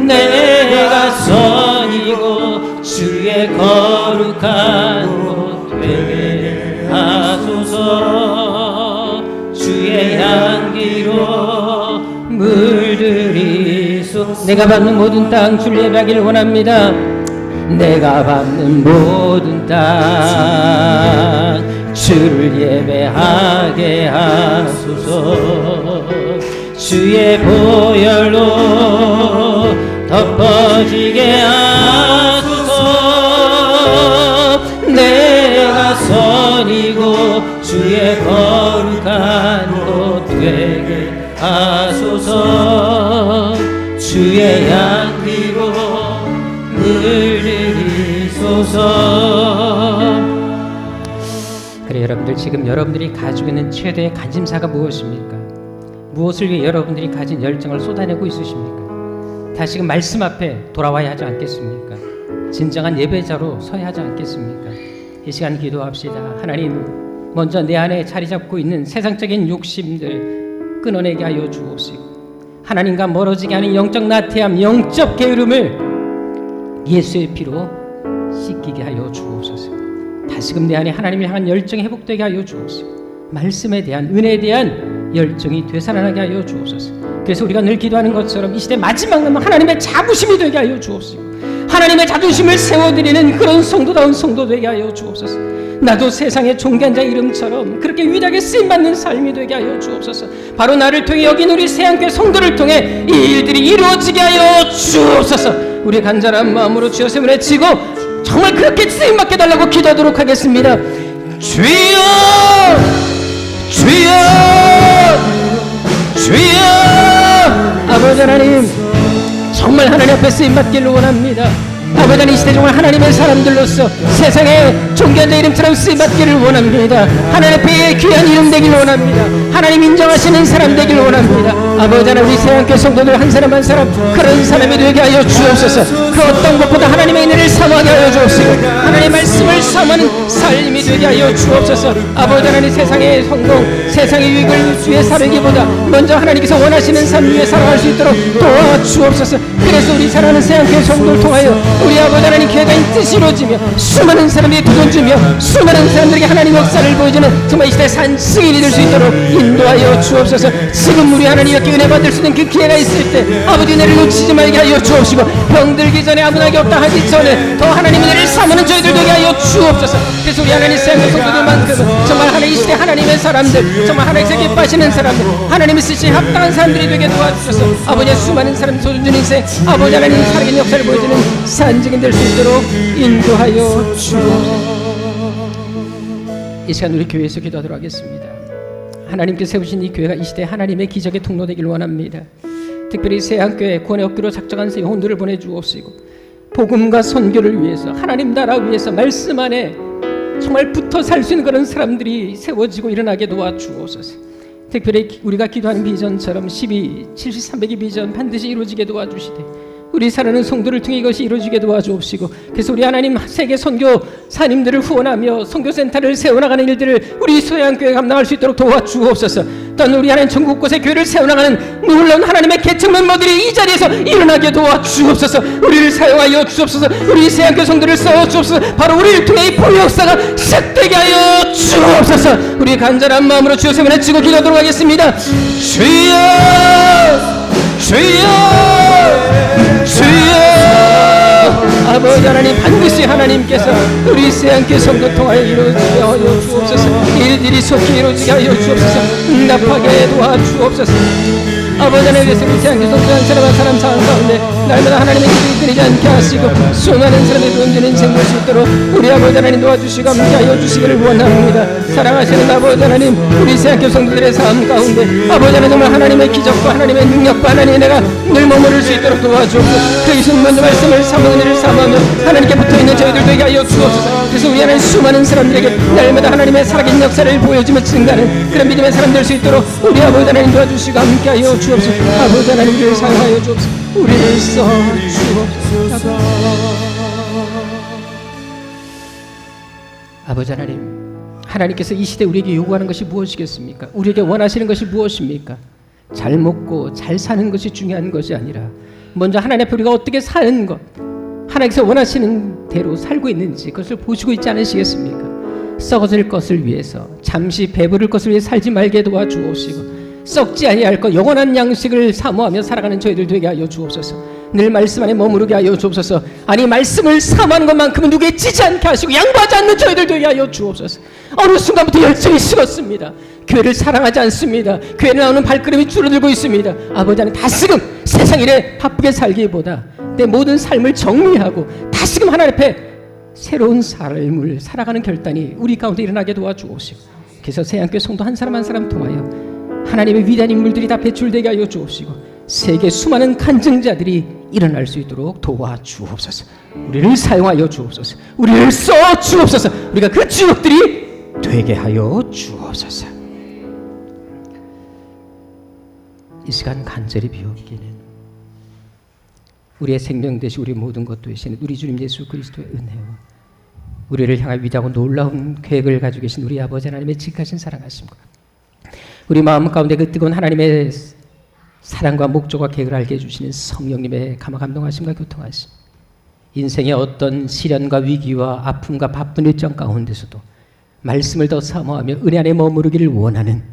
내가 선이고 주의 거룩한 곳 되게 하소서. 주의 향기로 물들이소. 내가 밟는 모든 땅 주를 예배하기를 원합니다. 내가 밟는 모든 땅 주를 예배하게 하소서. 주의 보혈로 덮어지게 하소서. 내가 선이고 주의 거룩한 곳 되게 하소서. 주의 향기로 물들이소서. 그래, 여러분들 지금 여러분들이 가지고 있는 최대의 관심사가 무엇입니까? 무엇을 위해 여러분들이 가진 열정을 쏟아내고 있으십니까? 다시금 말씀 앞에 돌아와야 하지 않겠습니까? 진정한 예배자로 서야 하지 않겠습니까? 이 시간 기도합시다. 하나님, 먼저 내 안에 자리 잡고 있는 세상적인 욕심들 끊어내게 하여 주옵시고, 하나님과 멀어지게 하는 영적 나태함, 영적 게으름을 예수의 피로 씻기게 하여 주옵소서. 다시금 내 안에 하나님을 향한 열정이 회복되게 하여 주옵시고, 말씀에 대한, 은혜에 대한 열정이 되살아나게 하여 주옵소서. 그래서 우리가 늘 기도하는 것처럼 이 시대 마지막 남은 하나님의 자부심이 되게 하여 주옵시고, 하나님의 자존심을 세워드리는 그런 성도다운 성도 되게 하여 주옵소서. 나도 세상의 존귀한 자 이름처럼 그렇게 위대하게 쓰임받는 삶이 되게 하여 주옵소서. 바로 나를 통해 여긴 우리 새한교회 성도를 통해 이 일들이 이루어지게 하여 주옵소서. 우리 간절한 마음으로 주여 세움을 외치고 정말 그렇게 쓰임받게 달라고 기도하도록 하겠습니다. 주여, 주여, 주여. 아버지 하나님, 정말 하나님 앞에 쓰임받기를 원합니다. 아버지 하나님, 이 시대 정말 하나님의 사람들로서 세상에 존귀한 자 이름처럼 쓰임받기를 원합니다. 하나님 앞에 귀한 이름 되기를 원합니다. 하나님 인정하시는 사람 되기를 원합니다. 아버지 하나님, 우리 새한교회 성도들 한 사람 한 사람 그런 사람이 되게 하여 주옵소서. 그 어떤 것보다 하나님의 은혜를 사모하게 하여 주옵시고, 하나님의 말씀을 사모하는 삶이 되게 하여 주옵소서. 아버지 하나님, 세상의 성공, 세상의 유익을 위해 살기보다 먼저 하나님께서 원하시는 삶 위해 살아갈 수 있도록 도와주옵소서. 그래서 우리 사랑하는 새한교회 성도를 통하여 우리 아버지 하나님 교회가 이 뜻이 이루어지며 수많은 사람들이 도전 주며 수많은 사람들에게 하나님 역사를 보여주는 정말 이 시대 산 승인이 될 수 있도록 인도하여 주옵소서. 지금 우리 하나님 이렇게 은혜 받을 수 있는 그 기회가 있을 때 아버지 은혜를 놓치지 말게 하여 주옵시고, 병들기 전에 아무나게 없다 하기 전에 더 하나님 은혜를 삼는 저희들 되게 하여 주옵소서. 그래서 우리 하나님 새한교회 성도들만큼은 정말 하나님 이 시대 하나님의 사람들, 정말 하나님께서 기뻐하시는 사람들, 하나님이 쓰시니 합당한 사람들이 되게 도와주셔서 아버지의 수많은 사람 소중한 인생, 아버지 하나님 살아계신 역사를 보여주는 산증인 될 수 있도록 인도하여 주옵소서. 이 시간 우리 교회에서 기도하도록 하겠습니다. 하나님께서 세우신 이 교회가 이 시대 하나님의 기적의 통로 되기를 원합니다. 특별히 새한교회 구원의 업기로 작정한 영혼들을 보내주옵시고, 복음과 선교를 위해서, 하나님 나라 위해서 말씀 안에 정말 붙어 살 수 있는 그런 사람들이 세워지고 일어나게 도와주옵소서. 특별히 우리가 기도하는 비전처럼 12, 70, 300의 비전 반드시 이루어지게 도와주시되 우리 사랑하는 성도를 통해 이것이 이루어지게 도와주옵시고 그래서 우리 하나님 세계 선교사님들을 후원하며 선교센터를 세워나가는 일들을 우리 소양교회 감당할 수 있도록 도와주옵소서. 또한 우리 하나님 전국 곳에 교회를 세워나가는 놀라운 하나님의 개척 멤버들이 이 자리에서 일어나게 도와주옵소서. 우리를 사용하여 주옵소서. 우리 세양교회 성도를 세워주옵소서. 바로 우리를 통해 이 보혈 역사가 시작되게 하여 주옵소서. 우리 간절한 마음으로 주여 세번에 치고 기도하도록 하겠습니다. 주여 아버지 하나님, 반드시 하나님께서 우리 세안교회 성도 통하여 이루어지게 하여 주옵소서. 일들이 속히 이루어지게 하여 주옵소서. 응답하게 도와주옵소서. 아버지 하나님, 우리 세안교회 성도 한 사람 한 사람 상황 가운데 날마다 하나님의 기도를 끊이지 않게 하시고 수많은 사람의 도움되는 인생 볼 수 있도록 우리 아버지 하나님 도와주시고 함께하여 주시기를 원합니다. 사랑하시는 아버지 하나님, 우리 세안교회 성도들의 삶 가운데 아버지 하나님 정말 하나님의 기적과 하나님의 능력과 하나님의 내가 늘 머무를 수 있도록 도와주옵소서. 그 이순 먼저 말씀을 사모하는 일을 사모하며 하나님께 붙어있는 저희들도 되게 하여 주옵소서. 그래서 우리 하나님 수많은 사람들에게 날마다 하나님의 살아계신 역사를 보여주며 증가하는 그런 믿음의 사람 될 수 있도록 우리 아버지 하나님 도와주시고 함께하여 주옵소서. 아버지 하나님을 사용하여 주옵소서. 우리를 써 주옵소서. 아버지 하나님, 하나님께서 이 시대 우리에게 요구하는 것이 무엇이겠습니까? 우리에게 원하시는 것이 무엇입니까? 잘 먹고 잘 사는 것이 중요한 것이 아니라 먼저 하나님 앞에 우리가 어떻게 사는 것, 하나님께서 원하시는 대로 살고 있는지 그것을 보시고 있지 않으시겠습니까? 썩어질 것을 위해서, 잠시 배부를 것을 위해 살지 말게 도와주옵시고 썩지 아니할 것 영원한 양식을 사모하며 살아가는 저희들 되게 하여 주옵소서. 늘 말씀 안에 머무르게 하여 주옵소서. 아니 말씀을 사모하는 것만큼은 누구에 찌지 않게 하시고 양보하지 않는 저희들 되게 하여 주옵소서. 어느 순간부터 열정이 식었습니다. 교회를 사랑하지 않습니다. 교회에 나오는 발걸음이 줄어들고 있습니다. 아버지 하나님, 다시금 세상 일에 바쁘게 살기보다 내 모든 삶을 정리하고 다시금 하나님 앞에 새로운 삶을 살아가는 결단이 우리 가운데 일어나게 도와주옵시고 그래서 세안교회 성도 한 사람 한 사람 통하여 하나님의 위대한 인물들이 다 배출되게 하여 주옵시고 세계 수많은 간증자들이 일어날 수 있도록 도와주옵소서. 우리를 사용하여 주옵소서. 우리를 써 주옵소서. 우리가 그 주역들이 되게 하여 주옵소서. 이 시간 간절히 비옵기는 우리의 생명 되시 우리 모든 것 되시는 우리 주님 예수 그리스도의 은혜와 우리를 향한 위대하고 놀라운 계획을 가지고 계신 우리 아버지 하나님의 지극하신 사랑하심과 우리 마음 가운데 그 뜨거운 하나님의 사랑과 목적과 계획을 알게 해주시는 성령님의 감화감동하심과 교통하심, 인생의 어떤 시련과 위기와 아픔과 바쁜 일정 가운데서도 말씀을 더 사모하며 은혜 안에 머무르기를 원하는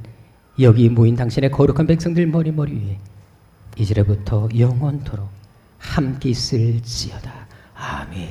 여기 모인 당신의 거룩한 백성들 머리 위에 이제부터 영원토록 함께 있을지어다. 아멘.